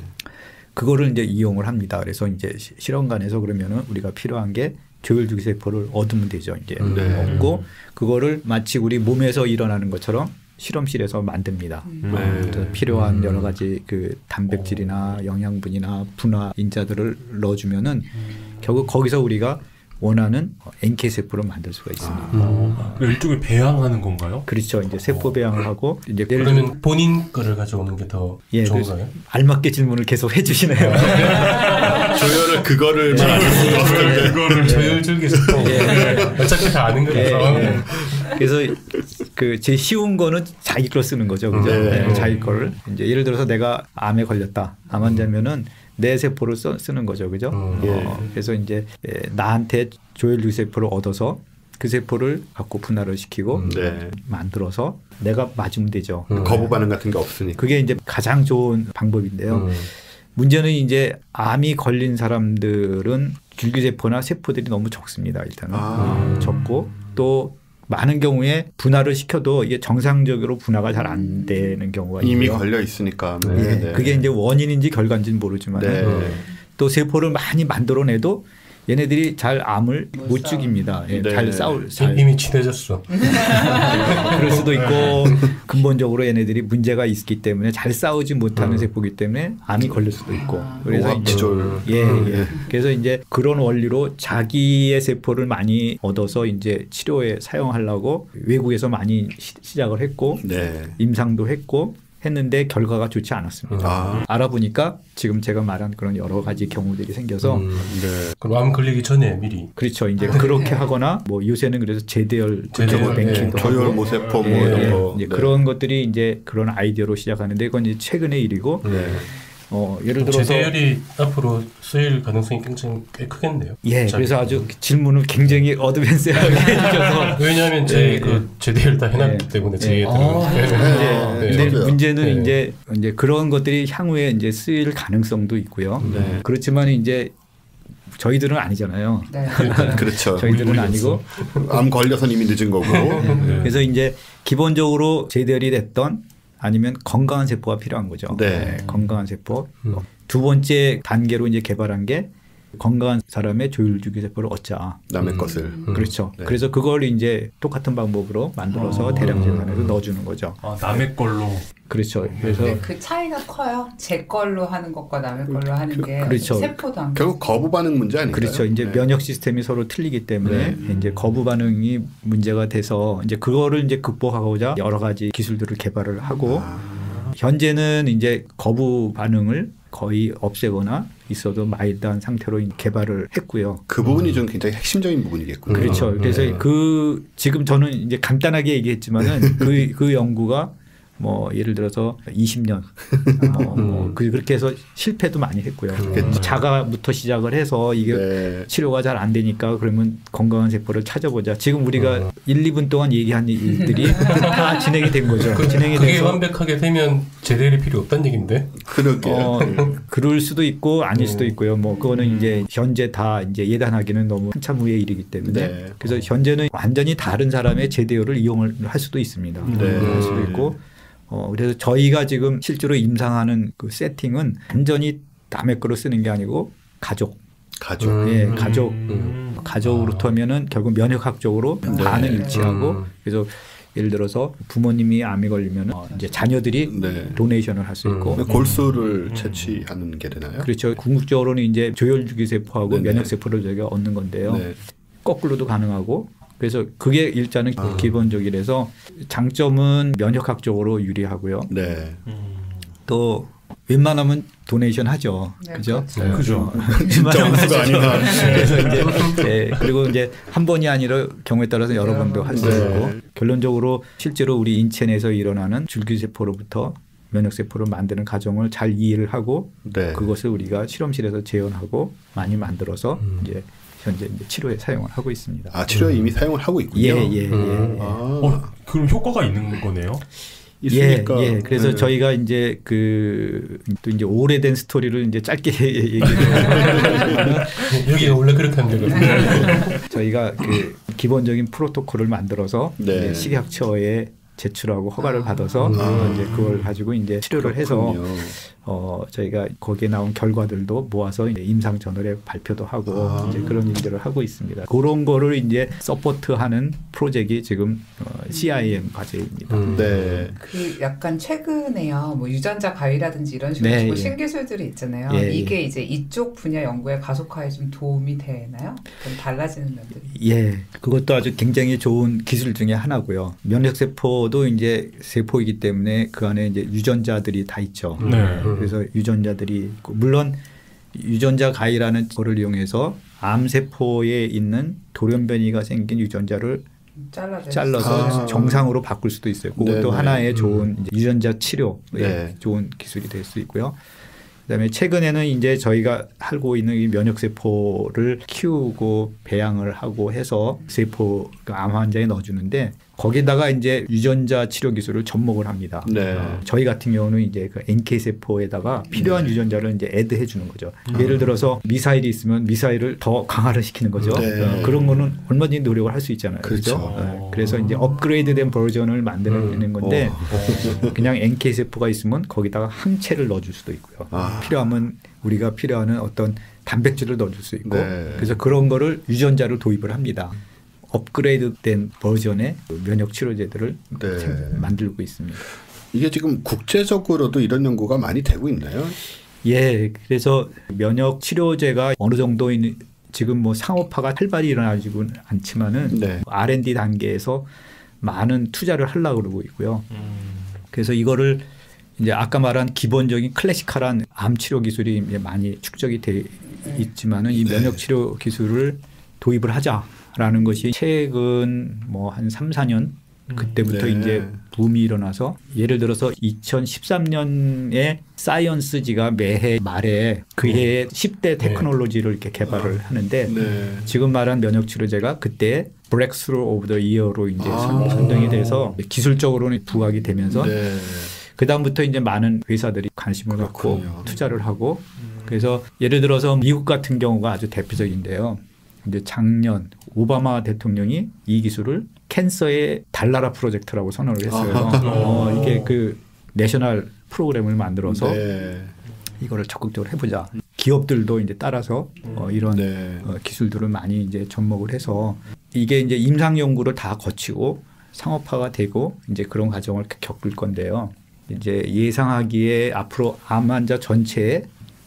그거를 이제 이용을 합니다. 그래서 이제 실험관에서 그러면은 우리가 필요한 게 조혈줄기 세포를 얻으면 되죠. 이제 얻고 그거를 마치 우리 몸에서 일어나는 것처럼 실험실에서 만듭니다. 그래서 필요한 여러 가지 그 단백질이나 영양분이나 분화 인자들을 넣어주면은 결국 거기서 우리가 원하는 NK 세포를 만들 수가 있습니다. 일종의 배양하는 건가요? 그렇죠. 이제 세포 배양을 하고 이제 그러면 본인 거를 가져오는 게 더 좋은가요? 알맞게 질문을 계속 해주시네요. 조혈을 그거를 말하는 수가 없는데 그거를 조혈줄기 세포. 어차피 다 아는 거라서. 그래서 그 제일 쉬운 거는 자기 걸 쓰는 거죠, 그죠? 자기 거를 이제 예를 들어서 내가 암에 걸렸다, 암 환자면은 내 세포를 쓰는 거죠, 그죠? 그래서 이제 나한테 조혈류 세포를 얻어서 그 세포를 갖고 분할을 시키고 만들어서 내가 맞으면 되죠. 거부 반응 같은 게 없으니까. 그게 이제 가장 좋은 방법인데요. 문제는 이제 암이 걸린 사람들은 줄기세포나 세포들이 너무 적습니다. 일단은 적고 또 많은 경우에 분할을 시켜도 이게 정상적으로 분화가 잘 안 되는 경우가 있고요. 이미 걸려 있으니까. 그게 이제 원인인지 결과인지는 모르지만 또 세포를 많이 만들어내도 얘네들이 잘 암을 못 죽입니다. 잘 이미 친해졌어. 그럴 수도 있고 근본적으로 얘네들이 문제가 있기 때문에 잘 싸우지 못하는 세포이기 때문에 암이 걸릴 수도 있고. 그래서 이제 그래서 이제 그런 원리로 자기의 세포를 많이 얻어서 이제 치료에 사용하려고 외국에서 많이 시작을 했고 임상도 했는데 결과가 좋지 않았습니다. 알아보니까 지금 제가 말한 그런 여러 가지 경우들이 생겨서 그럼 암 걸리기 전에 미리 그렇죠. 이제 그렇게 하거나 뭐 요새는 그래서 제대열 뱅킹도 조혈 모세포 뭐 이런 거 이제 그런 것들이 이제 그런 아이디어로 시작하는데 그건 이제 최근의 일이고 예를 들어서 제대열이 앞으로 쓰일 가능성이 굉장히 꽤 크겠네요. 그래서 아주 질문을 굉장히 어드밴스하게 해주셔서 왜냐하면 그 제대열 다 해놨기 때문에 제 근데 문제는 이제 그런 것들이 향후에 이제 쓰일 가능성도 있고요. 그렇지만 이제 저희들은 아니잖아요. 그렇죠. 저희들은 아니고 암 걸려선 이미 늦은 거고. 그래서 이제 기본적으로 제대열이 됐던 아니면 건강한 세포가 필요한 거죠. 건강한 세포. 두 번째 단계로 이제 개발한 게 건강한 사람의 조혈줄기 세포를 얻자. 남의 것을. 그렇죠. 그래서 그걸 이제 똑같은 방법으로 만들어서 대량 생산해서 넣어주는 거죠. 남의 걸로. 그렇죠. 그래서 그 차이가 커요. 제 걸로 하는 것과 남의 걸로 하는 게 그렇죠. 세포 단계. 결국 거부 반응 문제 아닌가요? 그렇죠. 이제 면역 시스템이 서로 틀리기 때문에 이제 거부 반응이 문제가 돼서 이제 그거를 이제 극복하고자 여러 가지 기술들을 개발을 하고 현재는 이제 거부 반응을 거의 없애거나 있어도 마일드한 상태로 개발을 했고요. 그 부분이 좀 굉장히 핵심적인 부분이겠군요. 그렇죠. 그래서 지금 저는 이제 간단하게 얘기했지만은 그 연구가 뭐 예를 들어서 20년 그렇게 해서 실패도 많이 했고요. 자가부터 시작을 해서 이게 치료가 잘 안 되니까 그러면 건강한 세포를 찾아보자. 지금 우리가 1, 2분 동안 얘기한 일들이 다 진행이 된 거죠. 진행이 그게 돼서 완벽하게 되면 제대열이 필요 없다는 얘기인데. 그럴 수도 있고 아닐 수도 있고요. 뭐 그거는 이제 현재 다 이제 예단하기는 너무 한참 후의 일이기 때문에 그래서 현재는 완전히 다른 사람의 제대열을 이용을 할 수도 있습니다. 할 수도 있고. 그래서 저희가 지금 실제로 임상하는 그 세팅은 완전히 남의 거로 쓰는 게 아니고 가족으로부터면은 결국 면역학적으로 반응 일치하고 그래서 예를 들어서 부모님이 암에 걸리면 이제 자녀들이 도네이션을 할 수 있고 골수를 채취하는 게 되나요? 그렇죠. 궁극적으로는 이제 조혈줄기 세포하고 면역 세포를 저희가 얻는 건데요. 거꾸로도 가능하고. 그래서 그게 일단은 기본적이라서 장점은 면역학적으로 유리하고요. 또 웬만하면 도네이션 하죠. 그죠? 그죠. 진짜 우수가 아니나. 그래서 이제 그리고 이제 한 번이 아니라 경우에 따라서 여러 번도 할 수 있고 결론적으로 실제로 우리 인체 내에서 일어나는 줄기세포로부터 면역세포를 만드는 과정을 잘 이해를 하고 그것을 우리가 실험실에서 재현하고 많이 만들어서 이제 현재 이제 치료에 사용을 하고 있습니다. 치료에 이미 사용을 하고 있군요. 그럼 효과가 있는 거네요? 있으니까. 그래서 저희가 이제 또 이제 오래된 스토리를 이제 짧게 얘기를 여기가 원래 그렇게 하는 데거든요. 저희가 그 기본적인 프로토콜을 만들어서 식약처에 제출하고 허가를 받아서 이제 그걸 가지고 이제 치료를 해서 저희가 거기에 나온 결과들도 모아서 이제 임상 저널에 발표도 하고 이제 그런 일들을 하고 있습니다. 그런 거를 이제 서포트하는 프로젝트가 지금 CIM 과제입니다. 네. 그 약간 최근에요. 뭐 유전자 가위라든지 이런 식으로 네, 예. 신기술들이 있잖아요. 예, 이게 이제 이쪽 분야 연구의 가속화에 좀 도움이 되나요? 좀 달라지는 면들이. 예, 그것도 아주 굉장히 좋은 기술 중에 하나고요. 면역세포도 이제 세포이기 때문에 그 안에 이제 유전자들이 다 있죠. 네. 그래서 유전자들이 있고, 물론 유전자 가위라는 거를 이용해서 암세포에 있는 돌연변이가 생긴 유전자를 잘라서 정상으로 바꿀 수도 있어요. 그것도 하나의 좋은 이제 유전자 치료에 좋은 기술이 될 수 있고요. 그다음에 최근에는 이제 저희가 하고 있는 이 면역 세포를 키우고 배양을 하고 해서 세포 암 환자에 넣어주는데 거기다가 이제 유전자 치료 기술을 접목을 합니다. 네. 저희 같은 경우는 이제 그 NK 세포에다가 필요한 유전자를 이제 애드해 주는 거죠. 예를 들어서 미사일이 있으면 미사일을 더 강화를 시키는 거죠. 그런 거는 얼마든지 노력을 할 수 있잖아요. 그렇죠. 그래서 이제 업그레이드된 버전을 만들어내는 건데 그냥 NK 세포가 있으면 거기다가 항체를 넣어줄 수도 있고요. 필요하면 우리가 필요한 어떤 단백질을 넣어줄 수 있고 그래서 그런 거를 유전자로 도입을 합니다. 업그레이드된 버전의 면역 치료제들을 만들고 있습니다. 이게 지금 국제적으로도 이런 연구가 많이 되고 있나요? 예, 그래서 면역 치료제가 어느 정도 지금 뭐 상업화가 활발히 일어나지는 않지만은 R&D 단계에서 많은 투자를 하려고 그러고 있고요. 그래서 이거를 이제 아까 말한 기본적인 클래시컬한 암 치료 기술이 이제 많이 축적이 돼 있지만은 이 면역 치료 기술을 도입을 하자라는 것이 최근 뭐 한 3, 4년 그때부터 이제 붐이 일어나서 예를 들어서 2013년에 사이언스지가 매해 말에 그 해에 10대 테크놀로지를 이렇게 개발을 하는데 지금 말한 면역 치료제가 그때 브렉스루 오브 더 이어로 이제 선정이 돼서 기술적으로는 부각이 되면서 그 다음부터 이제 많은 회사들이 관심을 갖고 투자를 하고 그래서 예를 들어서 미국 같은 경우가 아주 대표적인데요. 이제 작년 오바마 대통령이 이 기술을 캔서의 달나라 프로젝트라고 선언을 했어요. 이게 그 내셔널 프로그램을 만들어서 이거를 적극적으로 해보자. 기업들도 이제 따라서 이런 기술들을 많이 이제 접목을 해서 이게 이제 임상 연구를 다 거치고 상업화가 되고 이제 그런 과정을 겪을 건데요. 이제 예상하기에 앞으로 암 환자 전체의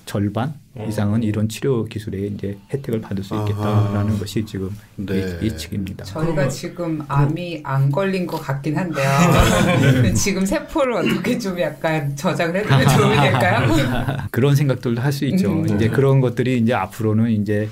절반 이상은 이런 치료 기술에 이제 혜택을 받을 수 있겠다라는 것이 지금 예측입니다. 저희가 지금 암이 안 걸린 것 같긴 한데요. 지금 세포를 어떻게 좀 약간 저장을 해두면 도움이 될까요? 그런 생각들도 할 수 있죠. 이제 그런 것들이 이제 앞으로는 이제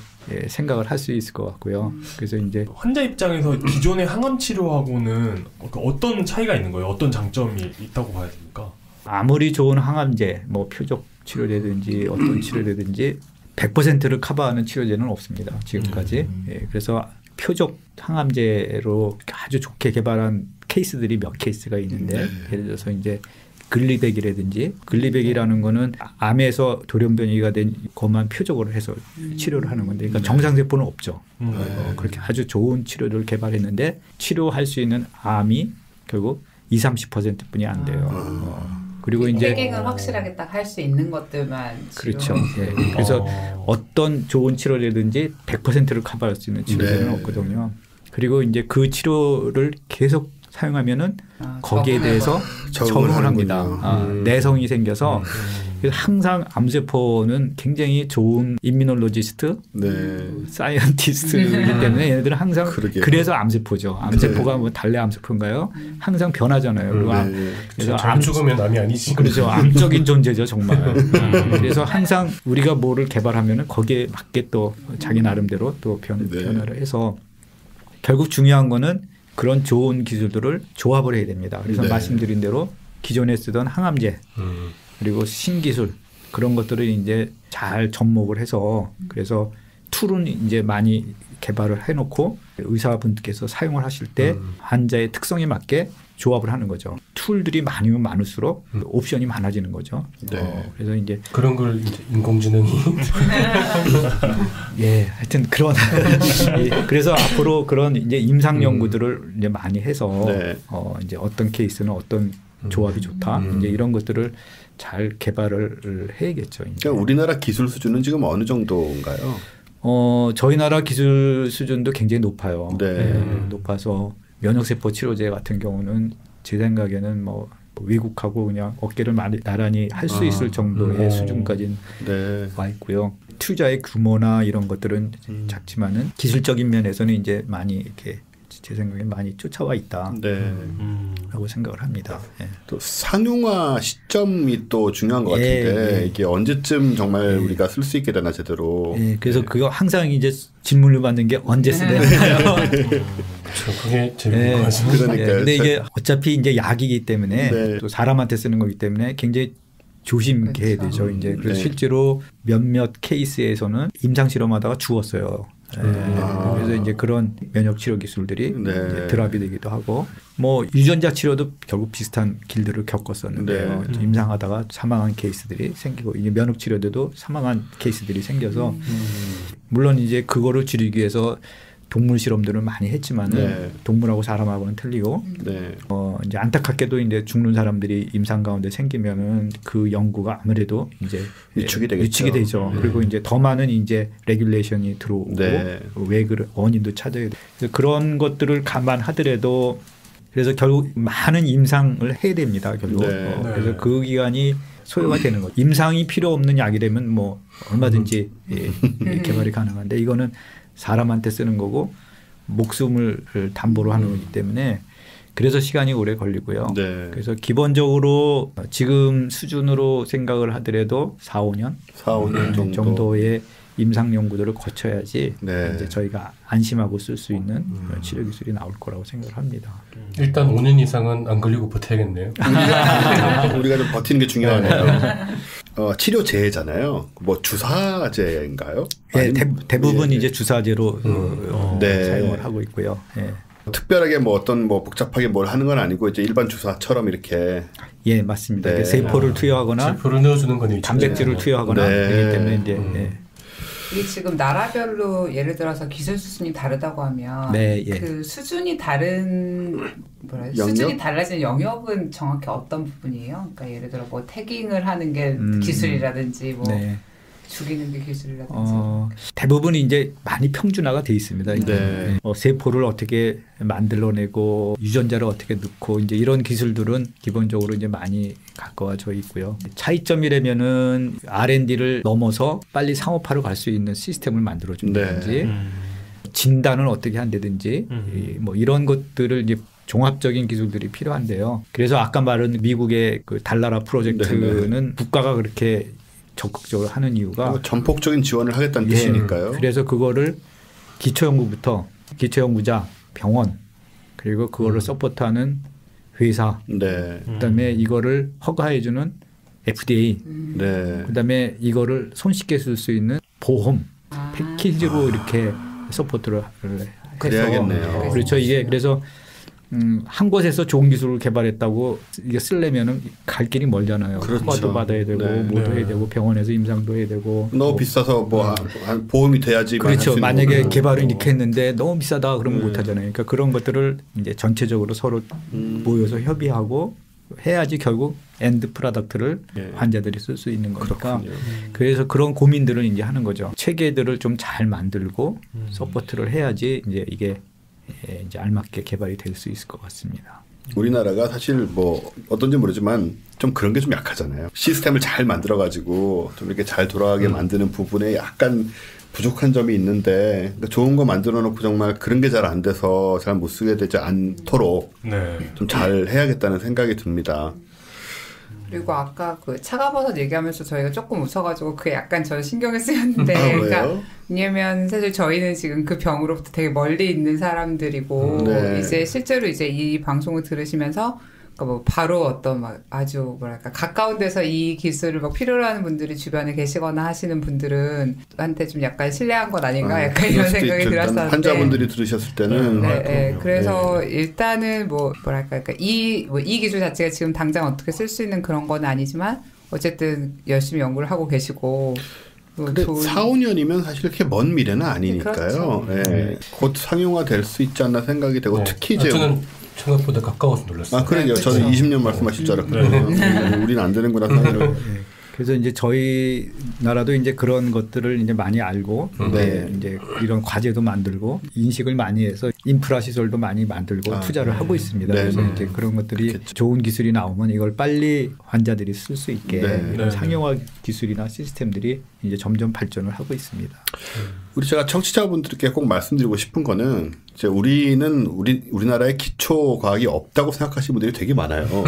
생각을 할 수 있을 것 같고요. 그래서 이제 환자 입장에서 기존의 항암 치료하고는 어떤 차이가 있는 거예요? 어떤 장점이 있다고 봐야 됩니까? 아무리 좋은 항암제, 뭐 표적 치료제든지 어떤 치료제든지 100%를 커버하는 치료제는 없습니다. 지금까지. 그래서 표적 항암제로 아주 좋게 개발한 케이스들이 몇 케이스가 있는데 예를 들어서 이제 글리백이라는 거는 암에서 돌연변이가 된 것만 표적으로 해서 치료를 하는 건데 그러니까 정상세포는 없죠. 그렇게 아주 좋은 치료를 개발했는데 치료할 수 있는 암이 결국 20-30%뿐이 안 돼요. 그리고 이제 해객은 확실하게 딱 할 수 있는 것들만 그렇죠. 그래서 어떤 좋은 치료제든지 100%를 커버할 수 있는 치료제는 없거든요. 그리고 이제 그 치료를 계속 사용하면은 거기에 대해서 적응을 합니다. 내성이 생겨서 그래서 항상 암세포는 굉장히 좋은 임뮤놀로지스트, 사이언티스트이기 때문에 얘네들은 항상 그래서 암세포죠. 암세포가 뭐 달래 암세포인가요? 항상 변하잖아요. 그래서 암 죽으면 암이 아니지. 그렇죠. 암적인 존재죠 정말. 그래서 항상 우리가 뭐를 개발하면은 거기에 맞게 또 자기 나름대로 또 변화를 해서 결국 중요한 거는 그런 좋은 기술들을 조합을 해야 됩니다. 그래서 말씀드린 대로 기존에 쓰던 항암제 그리고 신기술 그런 것들을 이제 잘 접목을 해서 그래서 툴은 이제 많이 개발을 해놓고 의사분께서 사용을 하실 때 환자의 특성에 맞게 조합을 하는 거죠. 툴들이 많으면 많을수록 옵션이 많아지는 거죠. 그래서 이제 그런 걸 이제 인공지능이 하여튼 그런 그래서 앞으로 그런 이제 임상 연구들을 이제 많이 해서 이제 어떤 케이스는 어떤 조합이 좋다 이제 이런 것들을 잘 개발을 해야겠죠. 그러니까 우리나라 기술 수준은 지금 어느 정도인가요? 저희 나라 기술 수준도 굉장히 높아요. 높아서 면역세포 치료제 같은 경우는 제 생각에는 뭐 외국하고 그냥 어깨를 나란히 할 수 있을 정도의 수준까지는 네. 와 있고요. 투자의 규모나 이런 것들은 작지만은 기술적인 면에서는 이제 많이 이렇게 제 생각에 많이 쫓아와 있다. 네. 라고 생각을 합니다. 예. 또 상용화 시점이 또 중요한 것 같은데 이게 언제쯤 정말 우리가 쓸 수 있게 되나 제대로. 예. 그래서 그거 항상 이제 질문을 받는 게 언제 쓰려나요? 그렇죠. 그게 재밌는 것 같습니다. 그러니까. 근데 이게 어차피 이제 약이기 때문에 네. 또 사람한테 쓰는 거기 때문에 굉장히 조심해야 되죠. 이제 그래서 네. 실제로 몇몇 케이스에서는 임상 실험하다가 죽었어요. 그래서 이제 그런 면역 치료 기술들이 이제 드랍이 되기도 하고 뭐 유전자 치료도 결국 비슷한 길들을 겪었었는데요. 임상하다가 사망한 케이스들이 생기고 이제 면역 치료도 사망한 케이스들이 생겨서 물론 이제 그거를 줄이기 위해서 동물 실험들을 많이 했지만은 동물하고 사람하고는 틀리고 이제 안타깝게도 이제 죽는 사람들이 임상 가운데 생기면은 그 연구가 아무래도 이제 위축이 되겠죠. 위축이 되죠. 그리고 이제 더 많은 이제 레귤레이션이 들어오고 왜 그런 원인도 찾아야 돼. 그런 것들을 감안하더라도 그래서 결국 많은 임상을 해야 됩니다. 결국 그래서 그 기간이 소요가 되는 거죠. 임상이 필요 없는 약이라면 뭐 얼마든지 개발이 가능한데 이거는 사람한테 쓰는 거고 목숨을 담보로 하는 거기 때문에 그래서 시간이 오래 걸리고요. 그래서 기본적으로 지금 수준으로 생각을 하더라도 4, 5년 정도의 임상 연구들을 거쳐야지 이제 저희가 안심하고 쓸 수 있는 치료 기술이 나올 거라고 생각을 합니다. 일단 5년 이상은 안 걸리고 버텨야겠네요. 우리가 좀 버티는 게 중요하네요. 치료제잖아요. 뭐 주사제인가요? 네, 대부분 이제 주사제로 사용을 하고 있고요. 특별하게 뭐 어떤 뭐 복잡하게 뭘 하는 건 아니고 이제 일반 주사처럼 이렇게. 예, 맞습니다. 세포를 투여하거나 세포를 넣어주는 거니 단백질을 투여하거나 그렇기 때문에 이제. 이게 지금 나라별로 예를 들어서 기술 수준이 다르다고 하면 그 수준이 다른 수준이 달라지는 영역은 정확히 어떤 부분이에요? 그러니까 예를 들어 뭐 태깅을 하는 게 기술이라든지 뭐 죽이는 게 기술이라든지 대부분 이제 많이 평준화가 돼 있습니다. 세포를 어떻게 만들어내고 유전자를 어떻게 넣고 이제 이런 기술들은 기본적으로 이제 많이 가까워져 있고요. 차이점이라면은 R&D를 넘어서 빨리 상업화로 갈 수 있는 시스템을 만들어준다든지 진단을 어떻게 한다든지 뭐 이런 것들을 이제 종합적인 기술들이 필요한데요. 그래서 아까 말한 미국의 그 달나라 프로젝트는 국가가 그렇게 적극적으로 하는 이유가 전폭적인 지원을 하겠다는 뜻이니까요. 그래서 그거를 기초연구부터 기초연구자, 병원 그리고 그거를 서포트하는 회사 그다음에 이거를 허가해주는 FDA 그다음에 이거를 손쉽게 쓸 수 있는 보험 패키지로 이렇게 서포트를 해서 그래야겠네요. 그렇죠. 이게 그래서 한 곳에서 좋은 기술을 개발했다고 이게 쓰려면은 갈 길이 멀잖아요. 허가도 받아야 되고 뭐도 해야 되고 병원에서 임상도 해야 되고 너무 비싸서 뭐 보험이 돼야지. 그렇죠. 만약에 개발을 이렇게 했는데 너무 비싸다 그러면 못 하잖아요. 그러니까 그런 것들을 이제 전체적으로 서로 모여서 협의하고 해야지 결국 엔드 프로덕트를 환자들이 쓸 수 있는 거니까. 그래서 그런 고민들을 이제 하는 거죠. 체계들을 좀 잘 만들고 서포트를 해야지 이제 이게 이제 알맞게 개발이 될 수 있을 것 같습니다. 우리나라가 사실 뭐 어떤지 모르지만 좀 그런 게 좀 약하잖아요. 시스템을 잘 만들어가지고 좀 이렇게 잘 돌아가게 만드는 부분에 약간 부족한 점이 있는데 그러니까 좋은 거 만들어 놓고 정말 그런 게 잘 안 돼서 잘 못 쓰게 되지 않도록 좀 잘 해야겠다는 생각이 듭니다. 그리고 아까 그 차가버섯 얘기하면서 저희가 조금 웃어가지고 그게 약간 저 신경을 쓰였는데 그러니까 왜냐면 사실 저희는 지금 그 병으로부터 되게 멀리 있는 사람들이고 이제 실제로 이제 이 방송을 들으시면서 그러니까 뭐 바로 어떤 막 아주 뭐랄까 가까운 데서 이 기술을 막 필요로 하는 분들이 주변에 계시거나 하시는 분들은 한테 좀 약간 신뢰한 것 아닌가 약간 이런 생각이 들었었는데 환자분들이 들으셨을 때는 그래서 일단은 뭐랄까 그러니까 이 기술 자체가 지금 당장 어떻게 쓸 수 있는 그런 건 아니지만 어쨌든 열심히 연구를 하고 계시고 근데 4, 5년이면 사실 이렇게 먼 미래는 아니니까요. 곧 상용화 될 수 있지 않나 생각이 되고 특히 이제 저는 생각보다 가까워서 놀랐어요. 그러게요. 저는 20년 말씀하실 줄 알았거든요. 우리는 안 되는구나 생각을. 그래서 이제 저희 나라도 이제 그런 것들을 이제 많이 알고 이제 이런 과제도 만들고 인식을 많이 해서 인프라 시설도 많이 만들고 투자를 하고 있습니다. 그래서 이제 그런 것들이 그렇겠죠. 좋은 기술이 나오면 이걸 빨리 환자들이 쓸 수 있게 이런 상용화 기술이나 시스템들이 이제 점점 발전을 하고 있습니다. 제가 청취자분들께 꼭 말씀드리고 싶은 거는 이제 우리나라에 기초 과학이 없다고 생각하시는 분들이 되게 많아요.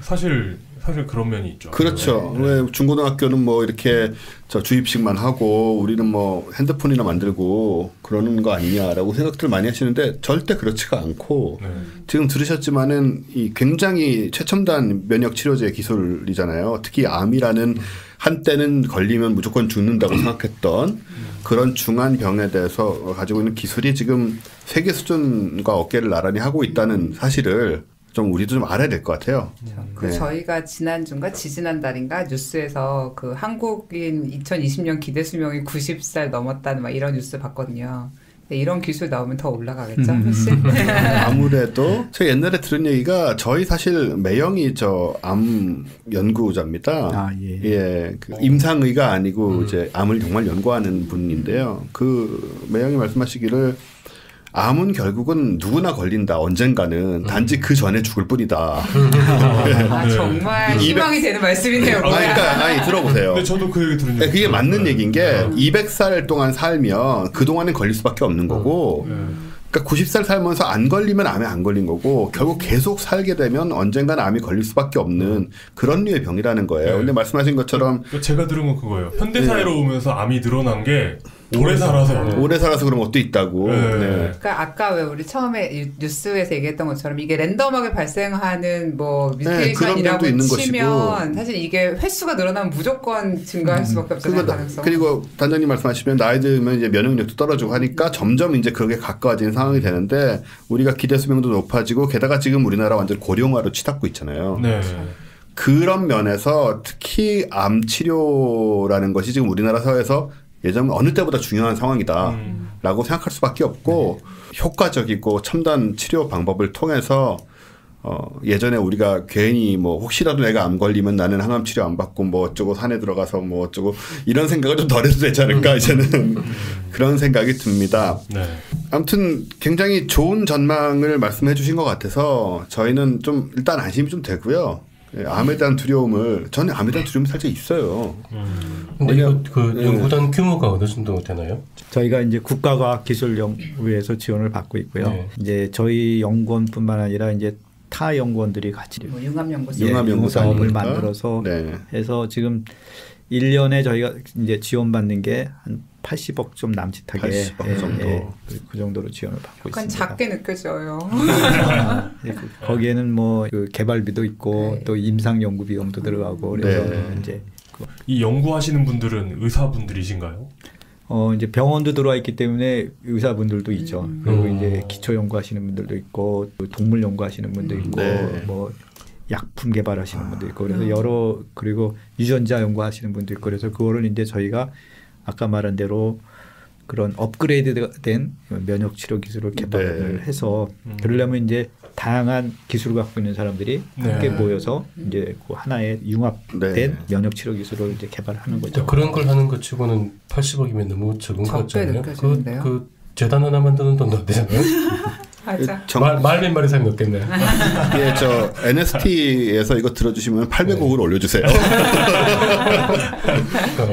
사실 그런 면이 있죠. 그렇죠. 왜 중고등학교는 뭐 이렇게 주입식만 하고 우리는 뭐 핸드폰이나 만들고 그러는 거 아니냐라고 생각들 많이 하시는데 절대 그렇지가 않고 지금 들으셨지만은 이 굉장히 최첨단 면역 치료제 기술이잖아요. 특히 암이라는 한때는 걸리면 무조건 죽는다고 생각했던 그런 중한 병에 대해서 가지고 있는 기술이 지금 세계 수준과 어깨를 나란히 하고 있다는 사실을 좀 우리도 좀 알아야 될 것 같아요. 저희가 지난주인가 지지난달인가 뉴스에서 그 한국인 2020년 기대 수명이 90살 넘었다는 막 이런 뉴스 봤거든요. 이런 기술 나오면 더 올라가겠죠, 훨씬. 아무래도 제가 옛날에 들은 얘기가 저희 사실 매형이 암 연구자입니다. 그 임상의가 아니고 이제 암을 정말 연구하는 분인데요. 그 매형이 말씀하시기를 암은 결국은 누구나 걸린다. 언젠가는 단지 그 전에 죽을 뿐이다. 정말 희망이 되는 말씀이네요. 그러니까 들어보세요. 근데 저도 그 얘기 들은 적 그게 맞는 얘기인 게 200살 동안 살면 그 동안은 걸릴 수밖에 없는 거고. 그러니까 90살 살면서 안 걸리면 암에 안 걸린 거고 결국 계속 살게 되면 언젠가는 암이 걸릴 수밖에 없는 그런 류의 병이라는 거예요. 근데 말씀하신 것처럼 제가 들은 건 그거예요. 현대사회로 오면서 암이 늘어난 게 오래 살아서 그런 것도 있다고. 그러니까 아까 왜 우리 처음에 뉴스에서 얘기했던 것처럼 이게 랜덤하게 발생하는 뭐 뮤테이션이라고 치면 사실 이게 횟수가 늘어나면 무조건 증가할 수밖에 없잖아요. 가능성. 그리고 단장님 말씀하시면 나이 들면 이제 면역력도 떨어지고 하니까 점점 이제 그게 가까워지는 상황이 되는데 우리가 기대 수명도 높아지고 게다가 지금 우리나라 완전 고령화로 치닫고 있잖아요. 그런 면에서 특히 암 치료라는 것이 지금 우리나라 사회에서 예전 어느 때보다 중요한 상황이다라고 생각할 수밖에 없고 효과적이고 첨단 치료 방법을 통해서 예전에 우리가 괜히 뭐 혹시라도 내가 암 걸리면 나는 항암 치료 안 받고 뭐 어쩌고 산에 들어가서 뭐 어쩌고 이런 생각을 좀 덜 해도 되지 않을까 이제는 그런 생각이 듭니다. 아무튼 굉장히 좋은 전망을 말씀해 주신 것 같아서 저희는 좀 일단 안심이 좀 되고요. 암에 대한 두려움을 저는 암에 대한 두려움이 살짝 있어요. 근데 이거 그 연구단 규모가 어느 정도 되나요? 저희가 이제 국가과학기술연구에서 지원을 받고 있고요. 이제 저희 연구원뿐만 아니라 이제 타 연구원들이 같이 융합연구사업을 만들어서 해서 지금 1년에 저희가 이제 지원받는 게 한 80억 좀 남짓하게 80억 정도. 그 정도로 지원을 받고 약간 있습니다. 작게 느껴져요. 거기에는 뭐 그 개발비도 있고 또 임상 연구 비용도 들어가고 그래서 이제 이 연구하시는 분들은 의사분들이신가요? 이제 병원도 들어와 있기 때문에 의사분들도 있죠. 그리고 이제 기초 연구하시는 분들도 있고 동물 연구하시는 분도 있고 뭐 약품 개발하시는 분도 있고 그래서 그리고 유전자 연구하시는 분도 있고 그래서 그거를 이제 저희가 아까 말한 대로 그런 업그레이드된 면역 치료 기술을 개발을 해서 그러려면 이제 다양한 기술을 갖고 있는 사람들이 함께 모여서 이제 그 하나의 융합된 면역 치료 기술을 이제 개발하는 거죠. 그런 걸 하는 것 치고는 80억이면 너무 적은 것 같잖아요. 그 재단 하나 만드는 돈도 안 되잖아요. 맞아. 말 말이 사람이 없겠네. 예, 저 NST에서 이거 들어주시면 800억을 올려주세요.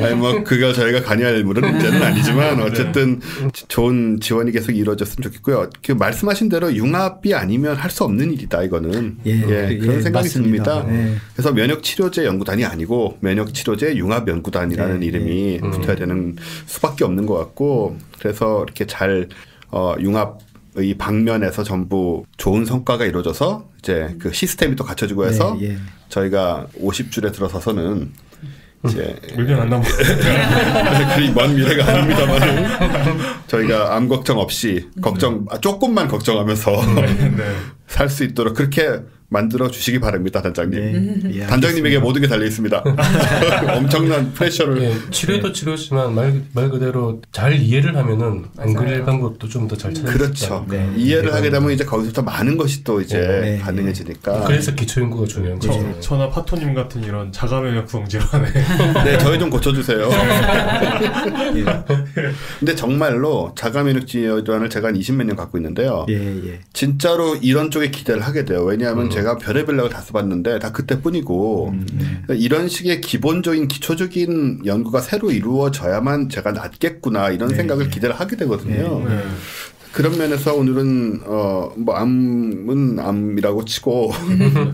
아니 뭐 그거 저희가 관여할 문제는 아니지만 어쨌든 좋은 지원이 계속 이루어졌으면 좋겠고요. 그 말씀하신 대로 융합이 아니면 할 수 없는 일이다 이거는 그런 생각이 듭니다. 그래서 면역치료제 연구단이 아니고 면역치료제 융합연구단이라는 이름이 붙어야 되는 수밖에 없는 것 같고 그래서 이렇게 잘 융합 이 방면에서 전부 좋은 성과가 이루어져서 이제 그 시스템이 또 갖춰지고 해서 저희가 50줄에 들어서서는 이제 몇 년 안 남았어요. 그리 먼 미래가 아닙니다만 저희가 암 걱정 없이 조금만 걱정하면서 살 수 있도록 그렇게 만들어 주시기 바랍니다, 단장님. 네. 예, 단장님에게 모든 게 달려 있습니다. 엄청난 프레셔를. 예, 치료도 치료지만 말 그대로 잘 이해를 하면은 안 그릴 방법도 좀 더 잘 찾을 수 그렇죠. 있다. 이해를 하게 되면 이제 거기서부터 많은 것이 또 이제 가능해지니까. 그래서 기초 연구가 중요한 거죠. 저나 파토님 같은 이런 자가면역성 질환에 네, 저희 좀 고쳐주세요. 근데 정말로 자가면역 질환을 제가 한 20몇 년 갖고 있는데요. 진짜로 이런 쪽에 기대를 하게 돼요. 왜냐하면 제가 별의별 약을 다 써봤는데 다 그때뿐이고 이런 식의 기본적인 기초적인 연구가 새로 이루어져야만 제가 낫겠구나 이런 생각을 기대를 하게 되거든요. 그런 면에서 오늘은 뭐 암은 암이라고 치고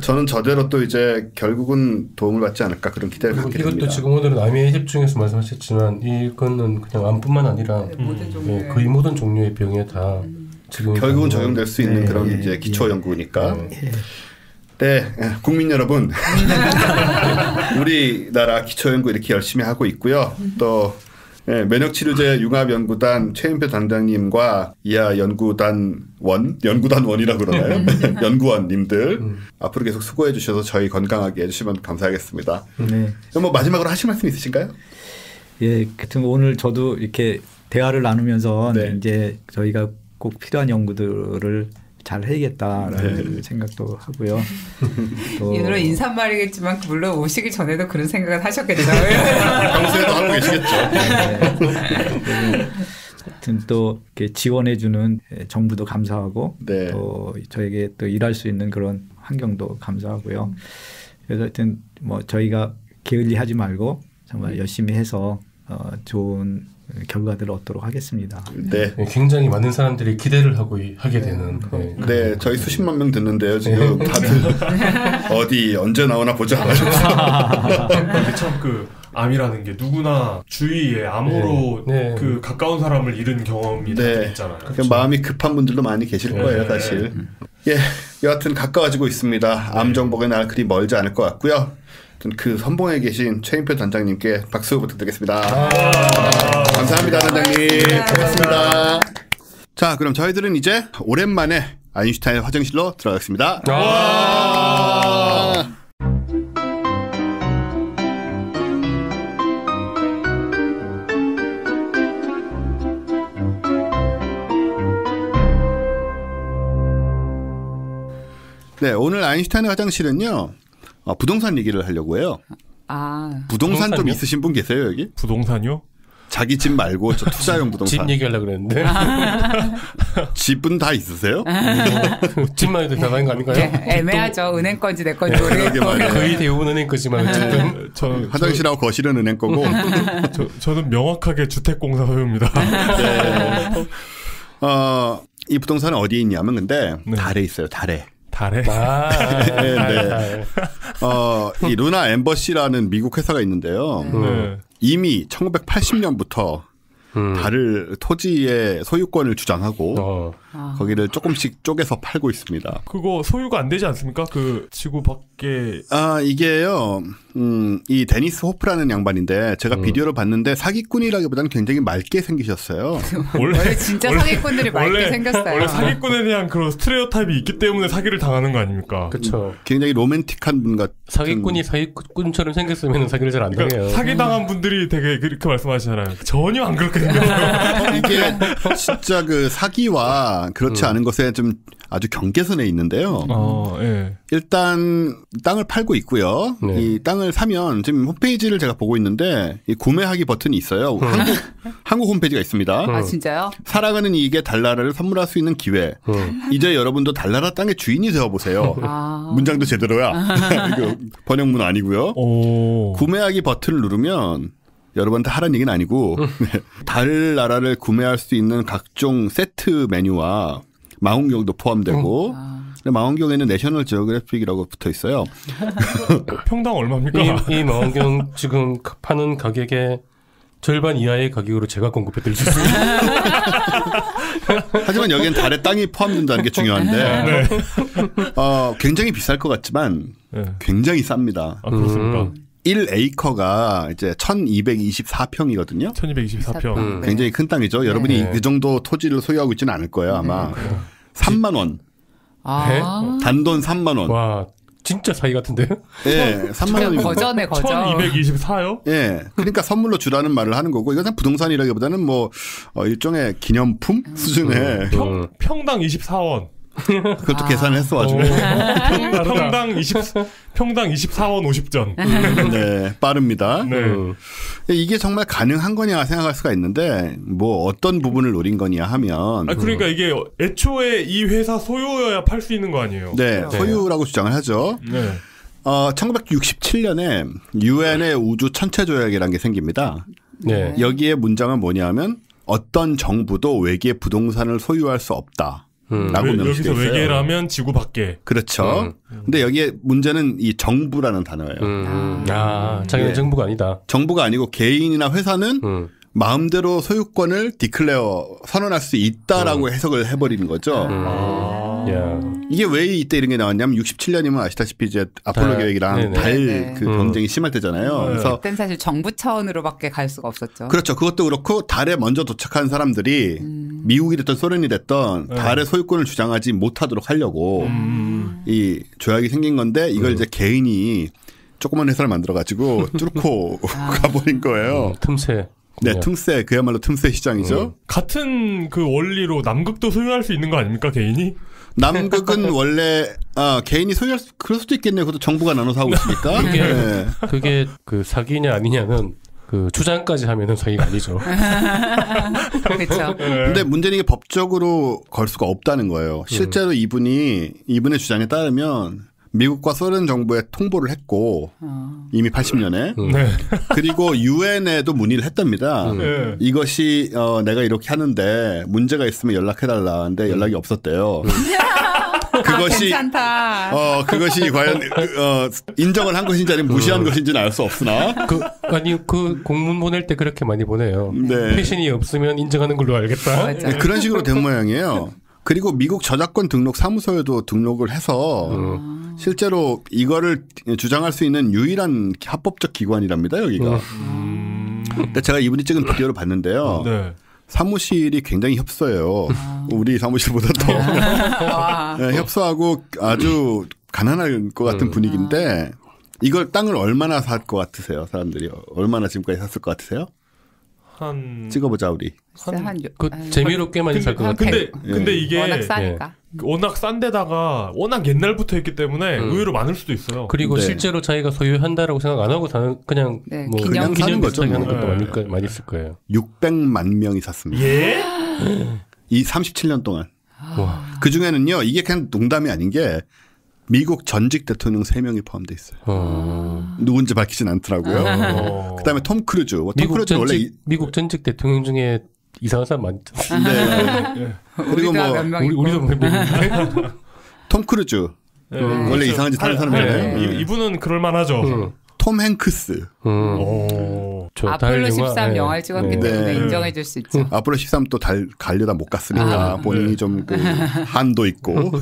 저는 저대로 또 이제 결국은 도움을 받지 않을까 그런 기대를 갖게 됩니다. 이것도 지금 오늘은 암의 집중해서 말씀하셨지만 이거는 그냥 암뿐만 아니라 거의 모든 종류의 병에 다 지금 결국은 적용될 수 있는 그런 이제 기초 연구니까. 네, 국민 여러분, 우리나라 기초 연구 이렇게 열심히 하고 있고요. 또 면역치료제 융합연구단 최인표 단장님과 이하 연구단원이라고 그러나요? 연구원님들 앞으로 계속 수고해 주셔서 저희 건강하게 해주시면 감사하겠습니다. 뭐 마지막으로 하실 말씀 있으신가요? 예, 하여튼 오늘 저도 이렇게 대화를 나누면서 이제 저희가 꼭 필요한 연구들을 잘 해야겠다라는 생각도 하고요. 오늘은 인사말이겠지만 물론 오시기 전에도 그런 생각을 하셨겠죠. 평소에도 하고 계시겠죠. 하여튼 또 이렇게 지원해주는 정부도 감사하고 또 저에게 또 일할 수 있는 그런 환경도 감사하고요. 그래서 하여튼 뭐 저희가 게을리하지 말고 정말 열심히 해서 좋은 결과들을 얻도록 하겠습니다. 네, 굉장히 많은 사람들이 기대를 하게 되는. 네, 저희 수십만 명 듣는데요. 지금 다들 어디 언제 나오나 보자. 근데 참 그 암이라는 게 누구나 주위에 암으로 그 가까운 사람을 잃은 경험이 다들 있잖아요. 그러니까 마음이 급한 분들도 많이 계실 거예요, 사실. 예, 여하튼 가까워지고 있습니다. 암 정복의 날 그리 멀지 않을 것 같고요. 그 선봉에 계신 최인표 단장님께 박수 부탁드리겠습니다. 감사합니다, 단장님. 고맙습니다. 자, 그럼 저희들은 이제 오랜만에 아인슈타인 화장실로 들어가겠습니다. 네, 오늘 아인슈타인의 화장실은요. 부동산 얘기를 하려고 해요. 부동산 좀 있으신 분 계세요, 여기? 부동산요? 자기 집 말고 저 투자용 부동산. 집 얘기하려고 그랬는데. 집은 다 있으세요? 집만 해도 변한 거 아닌가요? 애매하죠. 은행 건지 내 건지 모르겠고. 거의 대부분 은행 거지만 어쨌든. 화장실하고 거실은 은행 거고. 저는 명확하게 주택공사 소유입니다. 이 부동산은 어디에 있냐면 근데 달에 있어요. 달에. 달에? 이 루나 엠버시라는 미국 회사가 있는데요. 이미 1980년부터 달을 토지의 소유권을 주장하고 거기를 조금씩 쪼개서 팔고 있습니다. 그거 소유가 안 되지 않습니까? 그 지구 밖에. 이게요. 이 데니스 호프라는 양반인데 제가 비디오를 봤는데 사기꾼이라기보다는 굉장히 맑게 생기셨어요. 원래 진짜 사기꾼들이 맑게 생겼어요. 원래 사기꾼에 대한 그런 스테레오타입이 있기 때문에 사기를 당하는 거 아닙니까? 그렇죠. 굉장히 로맨틱한 분 같은. 사기꾼이 사기꾼처럼 생겼으면 사기를 잘 안 당해요. 그러니까 사기당한 분들이 되게 그렇게 말씀하시잖아요. 전혀 안 그렇게 생겼어요. 이게 진짜 그 사기와 그렇지 않은 것에 좀 아주 경계선에 있는데요. 일단 땅을 팔고 있고요. 이 땅을 사면 지금 홈페이지를 제가 보고 있는데 이 구매하기 버튼이 있어요. 한국 홈페이지가 있습니다. 진짜요? 살아가는 이익에 달나라를 선물할 수 있는 기회. 이제 여러분도 달나라 땅의 주인이 되어보세요. 문장도 제대로야. 이거 번역문 아니고요. 구매하기 버튼을 누르면 여러분한테 하라는 얘기는 아니고 달나라를 구매할 수 있는 각종 세트 메뉴와 망원경도 포함되고 망원경에는 내셔널 지오그래픽이라고 붙어 있어요. 평당 얼마입니까? 이 망원경 지금 파는 가격의 절반 이하의 가격으로 제가 공급해 드릴 수 있습니다. 하지만 여기엔 달에 땅이 포함된다는 게 중요한데 굉장히 비쌀 것 같지만 굉장히 쌉니다. 그렇습니까? 1에이커가 이제 1224평이거든요. 1224평. 굉장히 큰 땅이죠. 여러분이 그 정도 토지를 소유하고 있지는 않을 거예요, 아마. 3만 원. 단돈 3만 원. 와, 진짜 사이 같은데요? 예, 3만 원이면 거저네 거저. 1224요? 예, 그러니까 선물로 주라는 말을 하는 거고 이건 부동산이라기보다는 뭐 일종의 기념품 수준의 평당 24원. 그것도 계산을 했어 와중에. 평당 24원 50전. 네, 빠릅니다. 네. 이게 정말 가능한 거냐 생각할 수가 있는데 뭐 어떤 부분을 노린 거냐 하면 그러니까 이게 애초에 이 회사 소유여야 팔 수 있는 거 아니에요? 네, 소유라고 주장을 하죠. 네. 1967년에 유엔의 우주 천체 조약이라는 게 생깁니다. 네. 여기에 문장은 뭐냐면 어떤 정부도 외계 부동산을 소유할 수 없다. 라고 명시되어 여기서 있어요. 외계라면 지구 밖에. 그렇죠. 근데 여기에 문제는 이 정부라는 단어예요. 자기는 네. 정부가 아니다. 정부가 아니고 개인이나 회사는 마음대로 소유권을 선언할 수 있다라고 해석을 해버리는 거죠. 이게 왜 이때 이런 게 나왔냐면 67년이면 아시다시피 이제 아폴로 계획이랑 달 그 경쟁이 심할 때잖아요. 그래서 그때는 사실 정부 차원으로밖에 갈 수가 없었죠. 그렇죠. 그것도 그렇고 달에 먼저 도착한 사람들이 미국이 됐던 소련이 됐던 달의 소유권을 주장하지 못하도록 하려고 이 조약이 생긴 건데 이걸 이제 개인이 조그만 회사를 만들어가지고 뚫고 가버린 거예요. 틈새. 네, 틈새 그야말로 틈새 시장이죠. 같은 그 원리로 남극도 소유할 수 있는 거 아닙니까 개인이? 남극은 원래 개인이 소유할 그럴 수도 있겠네요. 그것도 정부가 나눠서 하고 있으니까. 그게 그 사기냐 아니냐는 그 주장까지 하면은 사기가 아니죠. 그렇죠. 근데 문제는 이게 법적으로 걸 수가 없다는 거예요. 실제로 이분의 주장에 따르면 미국과 소련 정부에 통보를 했고 이미 80년에 그리고 유엔에도 문의를 했답니다. 이것이 내가 이렇게 하는데 문제가 있으면 연락해달라. 근데 연락이 없었대요. 그것이 괜찮다. 그것이 과연 인정을 한 것인지 아니면 무시한 것인지는 알 수 없으나 그 공문 보낼 때 그렇게 많이 보내요. 네. 회신이 없으면 인정하는 걸로 알겠다. 네, 그런 식으로 된 모양이에요. 그리고 미국 저작권 등록 사무소에도 등록을 해서 실제로 이거를 주장할 수 있는 유일한 합법적 기관이랍니다, 여기가. 근데 제가 이분이 찍은 비디오를 봤는데요. 네. 사무실이 굉장히 협소해요. 우리 사무실보다 더 협소하고 아주 가난할 것 같은 분위기인데 이걸 땅을 얼마나 살 것 같으세요? 사람들이 얼마나 지금까지 샀을 것 같으세요? 찍어보자 우리. 재미로 꽤 많이 살 것 같아요. 근데 이게 워낙 싸니까. 워낙 싼 데다가 워낙 옛날부터 있기 때문에 의외로 많을 수도 있어요. 그리고 실제로 자기가 소유한다라고 생각 안 하고 그냥 뭐 그냥 사는 거죠. 하는 것도 많이 있을 거예요. 600만 명이 샀습니다. 예? 이 37년 동안. 그 중에는요, 이게 그냥 농담이 아닌 게 미국 전직 대통령 3명이 포함되어 있어요. 누군지 밝히진 않더라고요. 그다음에 톰 크루즈. 미국 전직 대통령 중에 이상한 사람 많죠. 네. 그리고 뭐 우리도 톰 크루즈. 원래 그렇죠. 이상한 짓 하는 사람이에요. 이분은 그럴 만하죠. 톰 행크스. 아폴로 13 영화를 찍었기 때문에 인정해 줄 수 있죠. 아폴로 13 또 달 가려다 못 갔으니까 본인이 좀 그 한도 있고.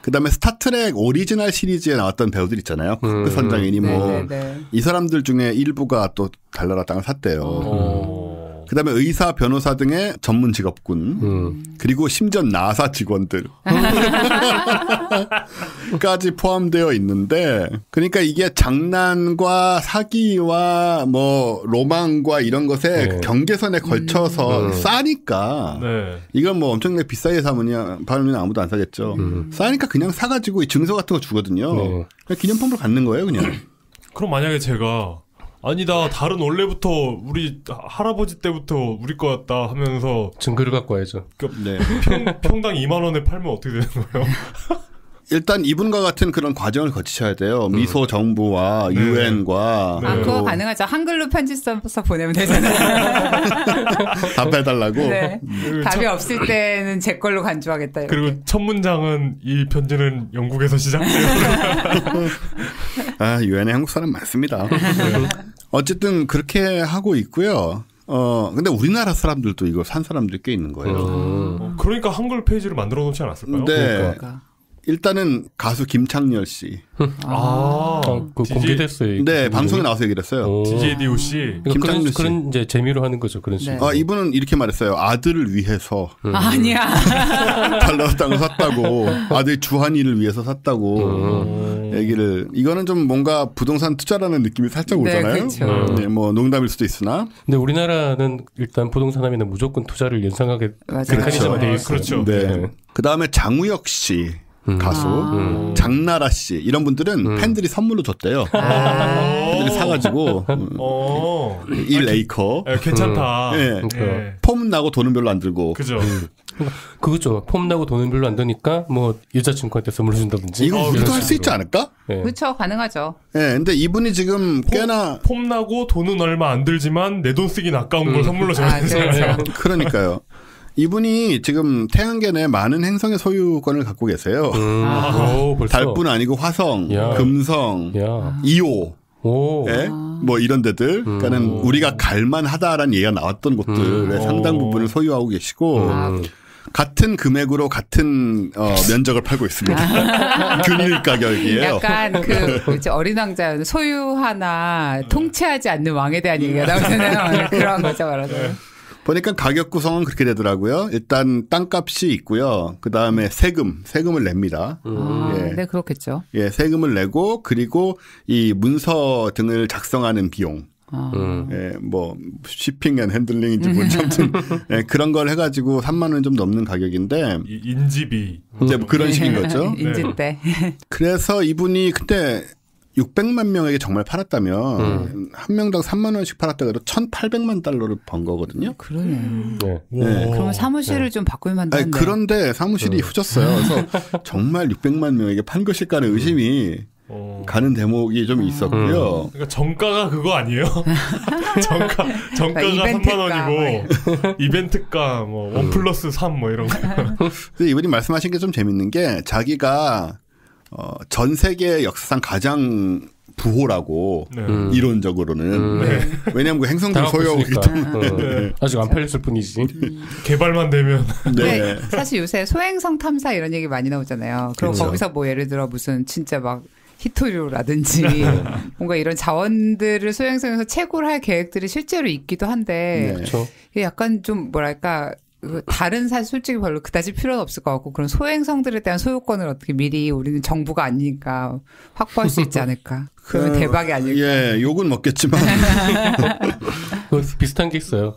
그다음에 스타트렉 오리지널 시리즈에 나왔던 배우들 있잖아요. 그 선장이니 뭐 이 사람들 중에 일부가 또 달나라 땅을 샀대요. 그다음에 의사, 변호사 등의 전문 직업군 그리고 심지어 나사 직원들까지 포함되어 있는데 그러니까 이게 장난과 사기와 뭐 로망과 이런 것에 경계선에 걸쳐서 싸니까 이건 뭐 엄청나게 비싸게 사면 아무도 안 사겠죠. 싸니까 그냥 사가지고 증서 같은 거 주거든요. 그냥 기념품으로 갖는 거예요 그냥. 그럼 만약에 제가 아니다 달은 원래부터 우리 할아버지 때부터 우리 거였다 하면서 증거를 갖고 와야죠. 평당 2만 원에 팔면 어떻게 되는 거예요? 일단 이분과 같은 그런 과정을 거치셔야 돼요. 미소 정부와 유엔과. 그거 가능하죠. 한글로 편지 써서 보내면 되잖아요. 답해달라고. 네. 답이 없을 때는 제 걸로 간주하겠다. 이렇게. 그리고 첫 문장은 이 편지는 영국에서 시작돼요. 유엔에 한국 사람 많습니다. 어쨌든 그렇게 하고 있고요. 근데 우리나라 사람들도 이거 산 사람들이 꽤 있는 거예요. 그러니까 한글 페이지를 만들어 놓지 않았을까요? 네. 그러니까. 일단은 가수 김창렬 씨. 그 공개됐어요. 네, 방송에 나와서 얘기를 했어요. DJDO 씨. 그러니까 그런 이제 재미로 하는 거죠. 그런 식으로. 네. 이분은 이렇게 말했어요. 아들을 위해서 아니야. 달러 땅을 샀다고. 아들 주한이를 위해서 샀다고 얘기를. 이거는 좀 뭔가 부동산 투자라는 느낌이 살짝 오잖아요. 그렇죠. 네, 뭐 농담일 수도 있으나. 근데 우리나라는 일단 부동산 하면 무조건 투자를 연상하게 메커니즘화 되어 있어요. 그렇죠. 네. 그다음에 장우혁 씨. 가수, 장나라 씨 이런 분들은 팬들이 선물로 줬대요. 팬들이 사가지고 1에이커. 괜찮다. 네. 폼 나고 돈은 별로 안 들고. 그죠. 그거죠. 폼 나고 돈은 별로 안 드니까 뭐 여자친구한테 선물 준다든지. 이거 우리도 할 수 있지 않을까? 네. 그렇죠. 가능하죠. 네, 근데 이분이 지금 꽤나 폼 나고 돈은 얼마 안 들지만 내 돈 쓰긴 아까운 걸 선물로 줘야 되는 거예요. 그러니까요. 이분이 지금 태양계 내 많은 행성의 소유권을 갖고 계세요. 벌써. 달뿐 아니고 화성, 야. 금성, 야. 이오, 오. 예? 뭐 이런 데들. 그러니까는 우리가 갈만하다라는 얘기가 나왔던 곳들의 상당 부분을 소유하고 계시고 같은 금액으로 같은 면적을 팔고 있습니다. 균일 가격이에요. 약간 그 어린 왕자 소유 하나 통치하지 않는 왕에 대한 얘기가 나오잖아요. 그런 거죠, 말하자면. 보니까 가격 구성은 그렇게 되더라고요. 일단 땅값이 있고요. 그 다음에 세금을 냅니다. 예. 네, 그렇겠죠. 예, 세금을 내고 그리고 이 문서 등을 작성하는 비용. 예, 뭐 shipping and handling인지 뭔지 아무튼 예, 그런 걸 해가지고 3만 원 좀 넘는 가격인데 인지비 이제 뭐 그런 식인 거죠. 인지 때. 그래서 이분이 그때 600만 명에게 정말 팔았다면 한 명당 3만 원씩 팔았다 그래도 1,800만 달러를 번 거거든요. 그러네. 네. 네. 그러면 사무실을 좀 바꾸면 안 되는데. 그런데 사무실이 후졌어요. 그래서 정말 600만 명에게 판 것일까 하는 의심이 가는 대목이 좀 있었고요. 그러니까 정가가 그거 아니에요? 정가가 3만 원이고 이벤트가 뭐 1+3 뭐 이런 거. 근데 이분이 말씀하신 게 좀 재밌는 게 자기가 전 세계 역사상 가장 부호라고 이론적으로는 왜냐하면 그 행성들 소유하고 있기 때문에 아직 안 팔렸을 뿐이지. 개발만 되면. 네. 사실 요새 소행성 탐사 이런 얘기 많이 나오잖아요. 그럼 그렇죠. 거기서 뭐 예를 들어 무슨 진짜 막 히토류라든지 뭔가 이런 자원들을 소행성에서 채굴 할 계획들이 실제로 있기도 한데 그렇죠. 이게 약간 좀 뭐랄까 다른 사실 솔직히 별로 그다지 필요는 없을 것 같고 그런 소행성들에 대한 소유권을 어떻게 미리 우리는 정부가 아니니까 확보할 수 있지 않을까. 그러면 대박이 아닐까. 예, 욕은 먹겠지만 비슷한 게 있어요.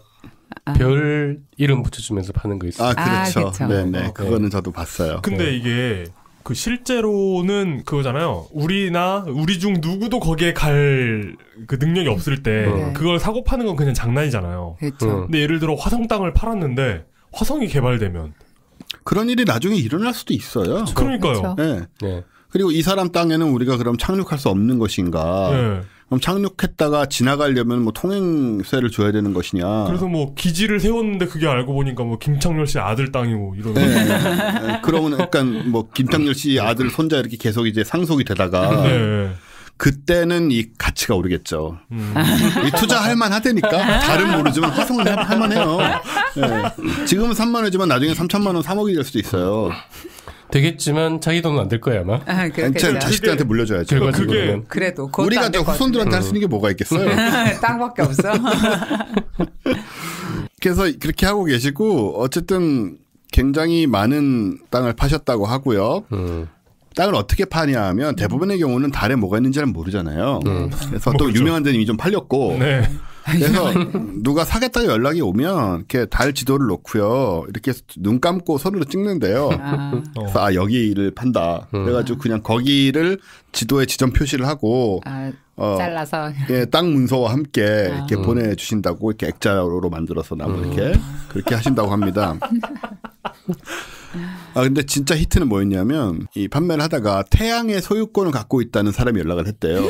별 이름 붙여주면서 파는 거 있어요. 그렇죠. 그쵸. 네네, 그거는 저도 봤어요. 근데 이게 그 실제로는 그거잖아요. 우리 중 누구도 거기에 갈 그 능력이 없을 때 그걸 사고 파는 건 그냥 장난이잖아요. 그렇죠. 근데 예를 들어 화성 땅을 팔았는데 화성이 개발되면 그런 일이 나중에 일어날 수도 있어요. 그러니까요. 그렇죠. 네. 네. 그리고 이 사람 땅에는 우리가 그럼 착륙할 수 없는 것인가? 네. 그럼 착륙했다가 지나가려면 뭐 통행세를 줘야 되는 것이냐? 그래서 뭐 기지를 세웠는데 그게 알고 보니까 뭐 김창렬 씨 아들 땅이고 이런. 네. 그러면 약간 뭐 김창렬 씨 아들 손자 이렇게 계속 이제 상속이 되다가 네. 그때는 이 가치가 오르겠죠. 이 투자할 만하다니까. 다른 모르지만 화성은 할 만해요. 네. 지금은 3만 원이지만 나중에 3천만 원 3억이 될 수도 있어요. 되겠지만 자기 돈은 안 될 거야 아마. 그렇겠죠. 자식들한테 물려줘야죠. 그게 그래도 우리가 저 후손들한테 할 수 있는 게 뭐가 있겠어요. 땅밖에 없어. 그래서 그렇게 하고 계시고 어쨌든 굉장히 많은 땅을 파셨다고 하고요. 땅을 어떻게 파냐 하면 대부분의 경우는 달에 뭐가 있는지 잘 모르잖아요. 그래서 또 유명한 데는 이미 좀 팔렸고. 네. 그래서 누가 사겠다고 연락이 오면 이렇게 달 지도를 놓고요. 이렇게 눈 감고 손으로 찍는데요. 그래서 여기를 판다. 그래가지고 그냥 거기를 지도에 지점 표시를 하고 잘라서 예, 땅 문서와 함께 이렇게 보내주신다고 이렇게 액자로 만들어서 나무 이렇게 그렇게 하신다고 합니다. 근데 진짜 히트는 뭐였냐면 이 판매를 하다가 태양의 소유권을 갖고 있다는 사람이 연락을 했대요.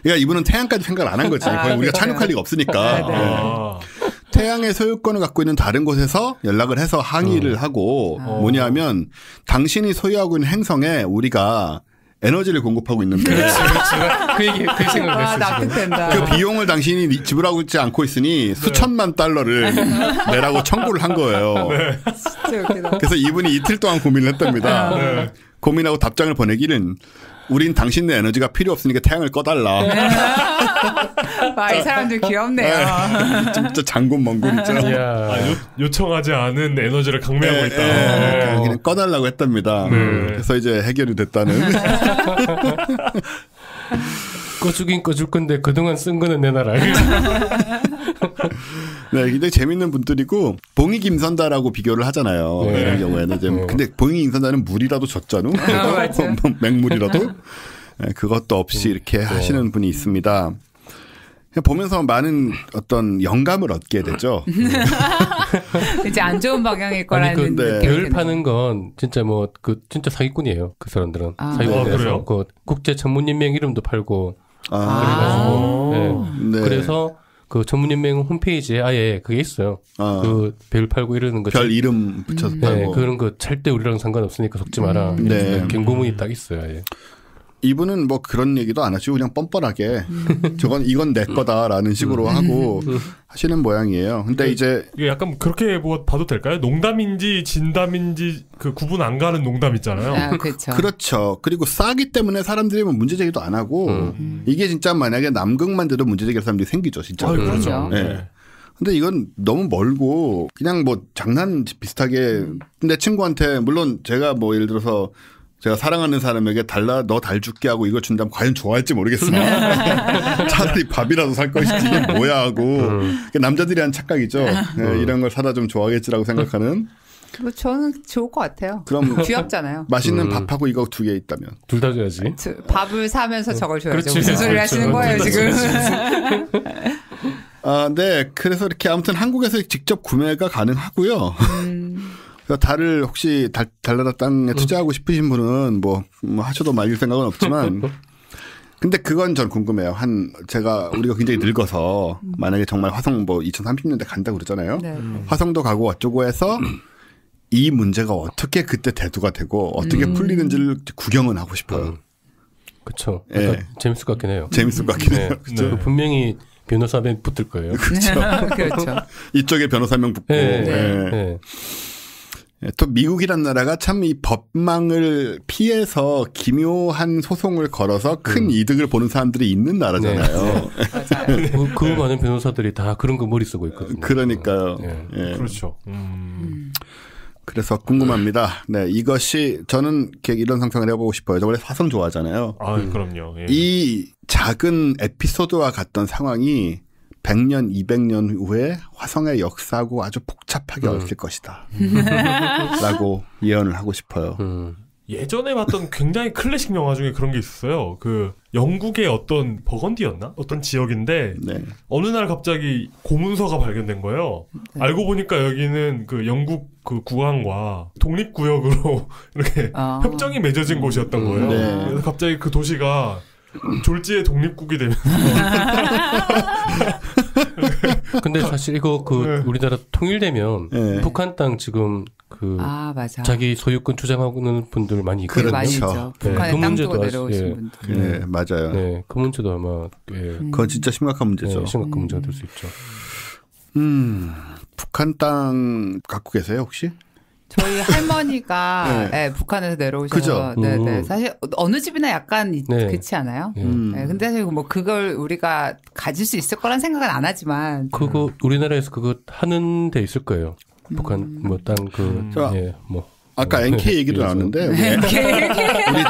그러니까 이분은 태양까지 생각을 안 한 거지. 거의 우리가 착륙할 리가 없으니까. 네. 태양의 소유권을 갖고 있는 다른 곳에서 연락을 해서 항의를 하고 뭐냐면 당신이 소유하고 있는 행성에 우리가 에너지를 공급하고 있는데 그 얘기 그 생각을 했어요. 납득된다. 그 비용을 당신이 지불하고 있지 않고 있으니 수천만 달러를 내라고 청구를 한 거예요. 진짜 웃기다. 그래서 이분이 이틀 동안 고민을 했답니다. 고민하고 답장을 보내기는 우린 당신의 에너지가 필요 없으니까 태양을 꺼달라. 와, 이 사람들 귀엽네요. 진짜 장군 멍군 있죠. 요청하지 않은 에너지를 강매하고 있다. 그냥 꺼달라고 했답니다. 그래서 이제 해결이 됐다는. 꺼주긴 꺼줄 건데 그동안 쓴 거는 내놔라. 네, 굉장히 재밌는 분들이고 봉이 김선다라고 비교를 하잖아요. 네. 이런 경우에는 이제 근데 봉이 김선다는 물이라도 줬잖아. 맹물이라도 네, 그것도 없이 이렇게 하시는 분이 있습니다. 보면서 많은 어떤 영감을 얻게 되죠. 이제 안 좋은 방향일 거라는 별 파는 건 진짜 뭐 그 진짜 사기꾼이에요. 그 사람들은 사기꾼이라서 그 국제 전문인명 이름도 팔고 그래가지고 네. 그래서 그 전문인명 홈페이지에 아예 그게 있어요. 그 별 팔고 이러는 거. 별 이름 붙여서 팔고. 네, 그런 거 절대 우리랑 상관없으니까 속지 마라. 네. 경고문이 딱 있어요. 아예. 이분은 뭐 그런 얘기도 안 하시고 그냥 뻔뻔하게 이건 내 거다라는 식으로 하고 하시는 모양이에요. 근데 이제 이게 약간 그렇게 봐도 될까요? 농담인지 진담인지 그 구분 안 가는 농담 있잖아요. 그렇죠. 그렇죠. 그리고 싸기 때문에 사람들이 뭐 문제 제기도 안 하고 이게 진짜 만약에 남극만 돼도 문제 제기할 사람들이 생기죠, 진짜. 그렇죠. 네. 근데 이건 너무 멀고 그냥 뭐 장난 비슷하게 내 친구한테 물론 제가 뭐 예를 들어서 제가 사랑하는 사람에게 너 달 줄게 하고 이걸 준다면 과연 좋아할지 모르겠으나 차라리 밥이라도 살 것이지 이게 뭐야 하고 남자들이 한 착각이죠. 네, 이런 걸 사다 좀 좋아하겠지라고 생각하는. 뭐 저는 좋을 것 같아요. 그럼 귀엽잖아요. 맛있는 밥하고 이거 2개 있다면 둘 다 줘야지. 밥을 사면서 저걸 줘야죠. 그렇지. 무슨 소리 하시는 거예요 지금? 네. 그래서 이렇게 아무튼 한국에서 직접 구매가 가능하고요. 달을 혹시 달나라 땅에 투자하고 싶으신 분은 뭐 하셔도 말릴 생각은 없지만 근데 그건 전 궁금해요. 우리가 굉장히 늙어서 만약에 정말 화성 뭐 2030년대 간다고 그러잖아요. 네. 화성도 가고 어쩌고 해서 이 문제가 어떻게 그때 대두가 되고 어떻게 풀리는지를 구경은 하고 싶어요. 그렇죠. 네. 재밌을 것 같긴 해요. 재밌을 것 같긴 해요. 네. 분명히 변호사 한 명 붙을 거예요. 그렇죠. 그렇죠. 이쪽에 변호사 한 명 붙고. 네. 또 미국이란 나라가 참 이 법망을 피해서 기묘한 소송을 걸어서 큰 이득을 보는 사람들이 있는 나라잖아요. 맞아요. 그 많은 변호사들이 다 그런 거 머리 쓰고 있거든요. 그러니까요. 그렇죠. 그래서 궁금합니다. 네, 이것이 저는 이런 상상을 해보고 싶어요. 저 원래 화성 좋아하잖아요. 그럼요. 예. 이 작은 에피소드와 같던 상황이 100년, 200년 후에 화성의 역사하고 아주 복잡하게 얽힐 것이다. 라고 예언을 하고 싶어요. 예전에 봤던 굉장히 클래식 영화 중에 그런 게 있었어요. 그 영국의 어떤 버건디였나? 어떤 지역인데 어느 날 갑자기 고문서가 발견된 거예요. 알고 보니까 여기는 그 영국 그 국왕과 독립구역으로 이렇게 협정이 맺어진 곳이었던 거예요. 그래서 갑자기 그 도시가 졸지의 독립국이 되면서 근데 사실 이거 우리나라 통일되면 북한 땅 지금 맞아. 자기 소유권 주장하는 분들 많이 있거든요. 많이 있죠. 북한에 땅 두고 내려오신 분들. 네, 맞아요. 네, 그 문제도 아마 그건 진짜 심각한 문제죠. 심각한 문제가 될 수 있죠. 북한 땅 갖고 계세요 혹시? 저희 할머니가 북한에서 내려오셔서 네네. 사실 어느 집이나 약간 그렇지 않아요? 근데 사실 뭐 그걸 우리가 가질 수 있을 거란 생각은 안 하지만 그거 우리나라에서 그거 하는 데 있을 거예요. 북한 뭐 땅 아까 NK 얘기도 나왔는데 우리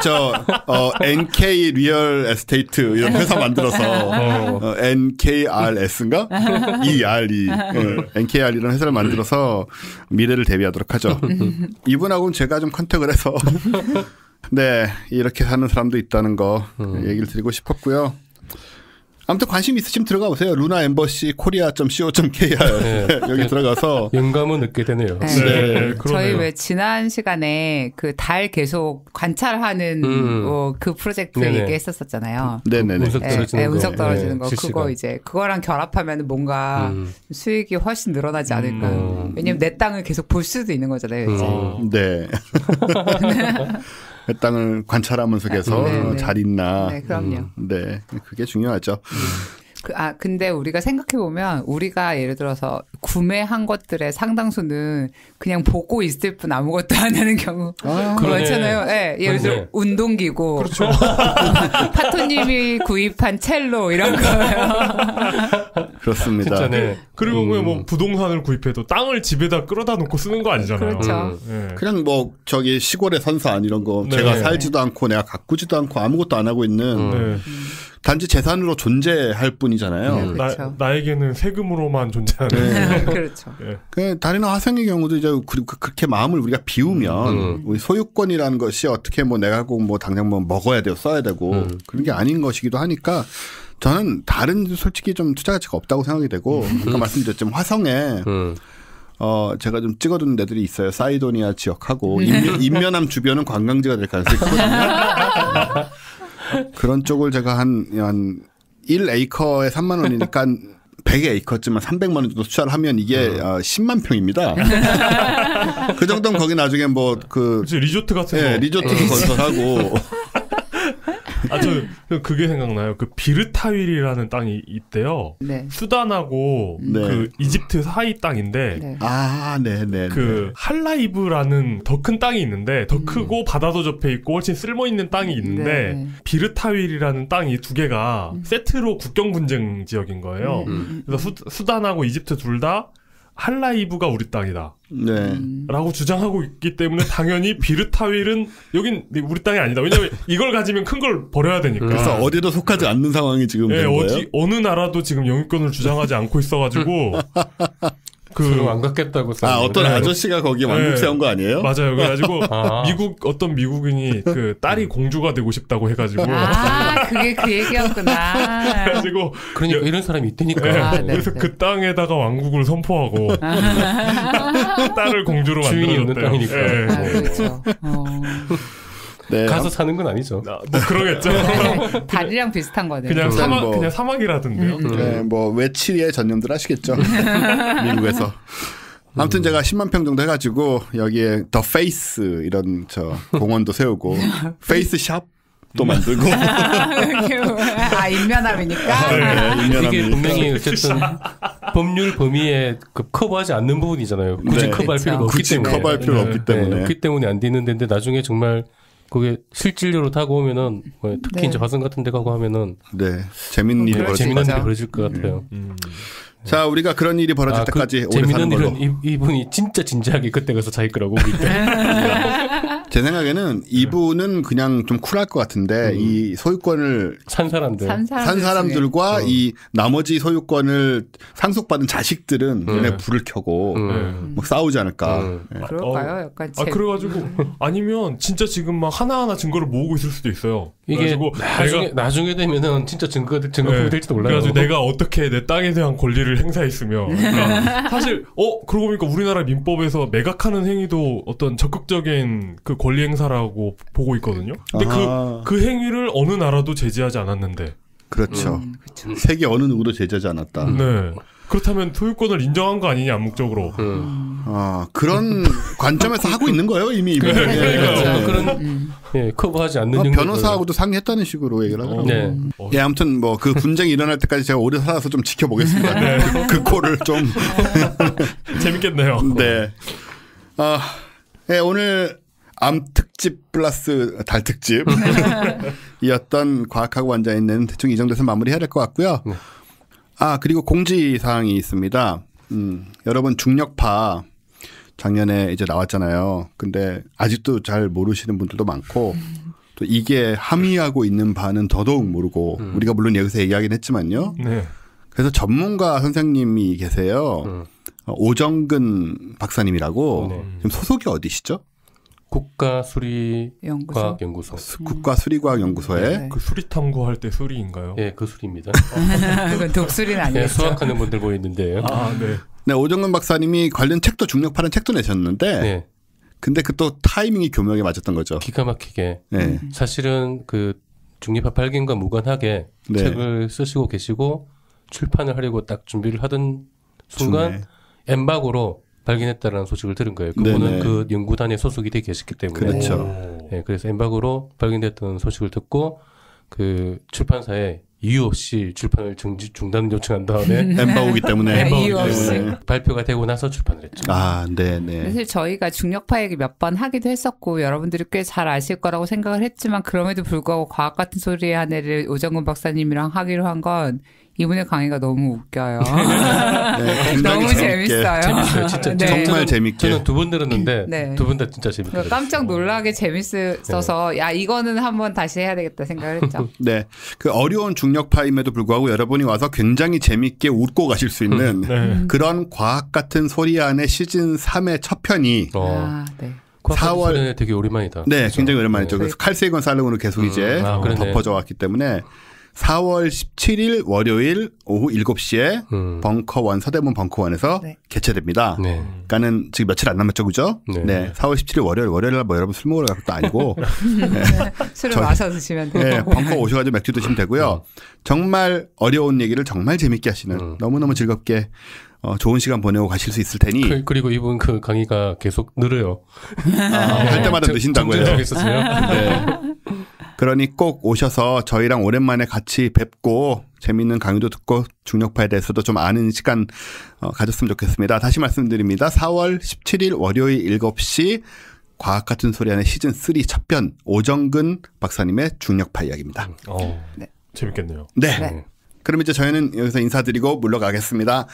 NK 리얼 에스테이트 이런 회사 만들어서 NKRS인가? ERE NKR이라는 회사를 만들어서 미래를 대비하도록 하죠. 이분하고는 제가 좀 컨택을 해서 이렇게 사는 사람도 있다는 거 얘기를 드리고 싶었고요. 아무튼 관심 있으시면 들어가 보세요. 루나 엠버시 korea.co.kr 여기 들어가서 영감은 얻게 되네요. 저희 왜 지난 시간에 그 달 계속 관찰하는 그 프로젝트 얘기했었잖아요. 운석 떨어지는 거. 그거 이제 그거랑 결합하면 뭔가 수익이 훨씬 늘어나지 않을까. 왜냐면 내 땅을 계속 볼 수도 있는 거잖아요. 이제. 땅을 관찰하면서 계속 잘 있나. 그럼요. 그게 중요하죠. 근데 우리가 생각해보면 우리가 예를 들어서 구매한 것들의 상당수는 그냥 보고 있을 뿐 아무것도 안 하는 경우 많잖아요. 네, 예를 들어 운동기구. 그렇죠. 파토님이 구입한 첼로 이런 거예요. 그렇습니다. 진짜, 네. 그리고 뭐 부동산을 구입해도 땅을 집에다 끌어다 놓고 쓰는 거 아니잖아요. 그렇죠. 그냥 뭐 저기 시골의 선산 이런 거 네. 제가 살지도 않고 내가 가꾸지도 않고 아무것도 안 하고 있는 네. 단지 재산으로 존재할 뿐이잖아요. 그렇죠. 나에게는 세금으로만 존재하는. 그렇죠. 그 다리나 화성의 경우도 이제 그렇게 마음을 우리가 비우면 우리 소유권이라는 것이 어떻게 뭐 내가 꼭 뭐 당장 뭐 먹어야 되고 써야 되고 그런 게 아닌 것이기도 하니까 저는 다른 솔직히 좀 투자 가치가 없다고 생각이 되고 아까 말씀드렸지만 화성에 제가 좀 찍어둔 데들이 있어요. 사이도니아 지역하고 인면함 주변은 관광지가 될 가능성이 있거든요. 그런 쪽을 제가 한 1에이커에 3만 원이니까 100에이커쯤은 300만 원 정도 투자를 하면 이게 10만 평입니다. 그 정도면 거기 나중에 뭐 그치, 리조트 같은 거. 리조트도 건설하고. 저 그게 생각나요. 그 비르타윌이라는 땅이 있대요. 네. 수단하고 그 이집트 사이 땅인데 네. 네네. 그 할라이브라는 더 큰 땅이 있는데 더 크고 바다도 접해 있고 훨씬 쓸모 있는 땅이 있는데 네. 비르타윌이라는 땅이 두 개가 세트로 국경 분쟁 지역인 거예요. 그래서 수단하고 이집트 둘 다 할라이브가 우리 땅이다. 네. 라고 주장하고 있기 때문에 당연히 비르타윌은 여긴 우리 땅이 아니다. 왜냐면 이걸 가지면 큰 걸 버려야 되니까. 그래서 어디도 속하지 않는 상황이 지금 된 거예요. 어느 나라도 지금 영유권을 주장하지 않고 있어가지고 서로 안 갖겠다고 어떤 아저씨가 거기 왕국 세운 거 아니에요? 맞아요. 그래가지고 어떤 미국인이 그 딸이 공주가 되고 싶다고 해가지고 그게 그 얘기였구나. 그래가지고 그러니까 이런 사람이 있다니까. 그래서 그 땅에다가 왕국을 선포하고 딸을 공주로 주인이 만들었대요. 없는 땅이니까. 그렇죠. 네. 가서 사는 건 아니죠. 뭐 그러겠죠. 다리랑 비슷한 거네요. 그냥 뭐, 그냥 사막이라던데요. 네, 뭐 외치리에 전념들 하시겠죠. 미국에서. 아무튼 제가 10만 평 정도 해가지고 여기에 더 페이스 이런 공원도 세우고 페이스 샵도 만들고. 인면함이니까. 네, 인면함이. 이게 분명히 어쨌든 법률 범위에 커버하지 않는 부분이잖아요. 굳이 커버할 필요가 없기 때문에. 커버할 필요가 없기 때문에. 없기 때문에 안 되는 데인데 나중에 정말 그게 실질적으로 타고 오면은 특히 이제 화성 같은 데 가고 하면은 재밌는 일이 벌어질 재미난 일이 벌어질 것 같아요. 자, 우리가 그런 일이 벌어질 때까지 오래 사는 걸로. 재미난 일은 이분이 진짜 진지하게 그때 가서 자기 거라고 우리 때. 제 생각에는 이분은 그냥 좀 쿨할 것 같은데 이 소유권을 산 사람들. 산 사람들과 이 나머지 소유권을 상속받은 자식들은 눈에 불을 켜고 뭐 싸우지 않을까. 그럴까요? 약간 그래가지고 아니면 진짜 지금 막 하나하나 증거를 모으고 있을 수도 있어요. 이게 나중에 되면은 진짜 증거품이 될지도 몰라요. 그래가지고 내가 어떻게 내 땅에 대한 권리를 행사했으며 그러니까 사실 그러고 보니까 우리나라 민법에서 매각하는 행위도 어떤 적극적인 그 권리 행사라고 보고 있거든요. 근데 그 행위를 어느 나라도 제지하지 않았는데. 그렇죠. 세계 어느 누구도 제지하지 않았다. 네. 그렇다면 소유권을 인정한 거 아니냐 암묵적으로. 그런 관점에서 하고 있는 거예요 이미. 그런 커버하지 않는 변호사하고도 상의했다는 식으로 얘기를 하더라고요. 네. 아무튼 뭐 그 분쟁이 일어날 때까지 제가 오래 살아서 좀 지켜보겠습니다. 그 꼴을 좀 재밌겠네요. 네. 오늘 암 특집 플러스 달 특집 이었던 과학하고 앉아 있는 대충 이 정도에서 마무리해야 될 것 같고요. 그리고 공지사항이 있습니다. 여러분 중력파 작년에 이제 나왔잖아요. 근데 아직도 잘 모르시는 분들도 많고 또 이게 함의하고 있는 바는 더더욱 모르고 우리가 물론 여기서 얘기하긴 했지만요. 그래서 전문가 선생님이 계세요. 오정근 박사님이라고 지금 소속이 어디시죠? 국가수리과학연구소. 국가수리과학연구소에. 그 수리 탐구할 때 수리인가요? 네, 그 수리입니다. 그건 독수리는 아니겠죠. 수학하는 분들 보이는데요. 네, 오정근 박사님이 관련 책도 중력파는 책도 내셨는데 근데 그 또 타이밍이 교묘하게 맞았던 거죠. 기가 막히게. 사실은 그 중력파 발견과 무관하게 책을 쓰시고 계시고 출판을 하려고 딱 준비를 하던 순간 엠바고로 발견했다라는 소식을 들은 거예요. 그분은 그 연구단에 소속이 되어 계셨기 때문에. 그렇죠. 그래서 엠바고로 발견됐던 소식을 듣고 그 출판사에 이유 없이 출판을 중단 요청한 다음에 엠바고기 때문에 이유 없이 발표가 되고 나서 출판을 했죠. 아, 네네. 사실 저희가 중력파 얘기 몇 번 하기도 했었고 여러분들이 꽤 잘 아실 거라고 생각을 했지만 그럼에도 불구하고 과학 같은 소리의 한 해를 오정근 박사님이랑 하기로 한 건 이분의 강의가 너무 웃겨요. 네, 너무 재밌어요. 재밌어요. 진짜 네. 정말 재밌게. 저는 두 번 들었는데 네. 두 분 다 진짜 재밌게 깜짝 놀라게 재밌어서 야 이거는 한번 다시 해야 되겠다 생각을 했죠. 네. 그 어려운 중력파임에도 불구하고 여러분이 와서 굉장히 재밌게 웃고 가실 수 있는 그런 과학 같은 소리 안에 시즌 3의 첫 편이 아, 네. 4월 되게 오랜만이다. 네, 그렇죠? 굉장히 오랜만이죠. 네. 그래서 칼세이건 살롱으로 계속 이제 덮어져 왔기 때문에 4월 17일 월요일 오후 7시에 벙커원 서대문 벙커원에서 네. 개최됩니다. 네. 그러니까는 지금 며칠 안 남았죠, 그죠? 네. 네, 4월 17일 월요일 뭐 여러분 술 먹으러 갈 것도 아니고 술을 마셔 드시면 돼요. 네, 벙커 오셔가지고 맥주 드시면 되고요. 정말 어려운 얘기를 정말 재밌게 하시는 너무너무 즐겁게 좋은 시간 보내고 가실 수 있을 테니 그리고 이분 그 강의가 계속 늘어요. 할 때마다 느신다고요. 네. 그러니 꼭 오셔서 저희랑 오랜만에 같이 뵙고 재미있는 강의도 듣고 중력파에 대해서도 좀 아는 시간 가졌으면 좋겠습니다. 다시 말씀드립니다. 4월 17일 월요일 7시 과학 같은 소리 안에 시즌 3 첫 편 오정근 박사님의 중력파 이야기입니다. 네. 재밌겠네요. 네. 그럼 이제 저희는 여기서 인사드리고 물러가겠습니다.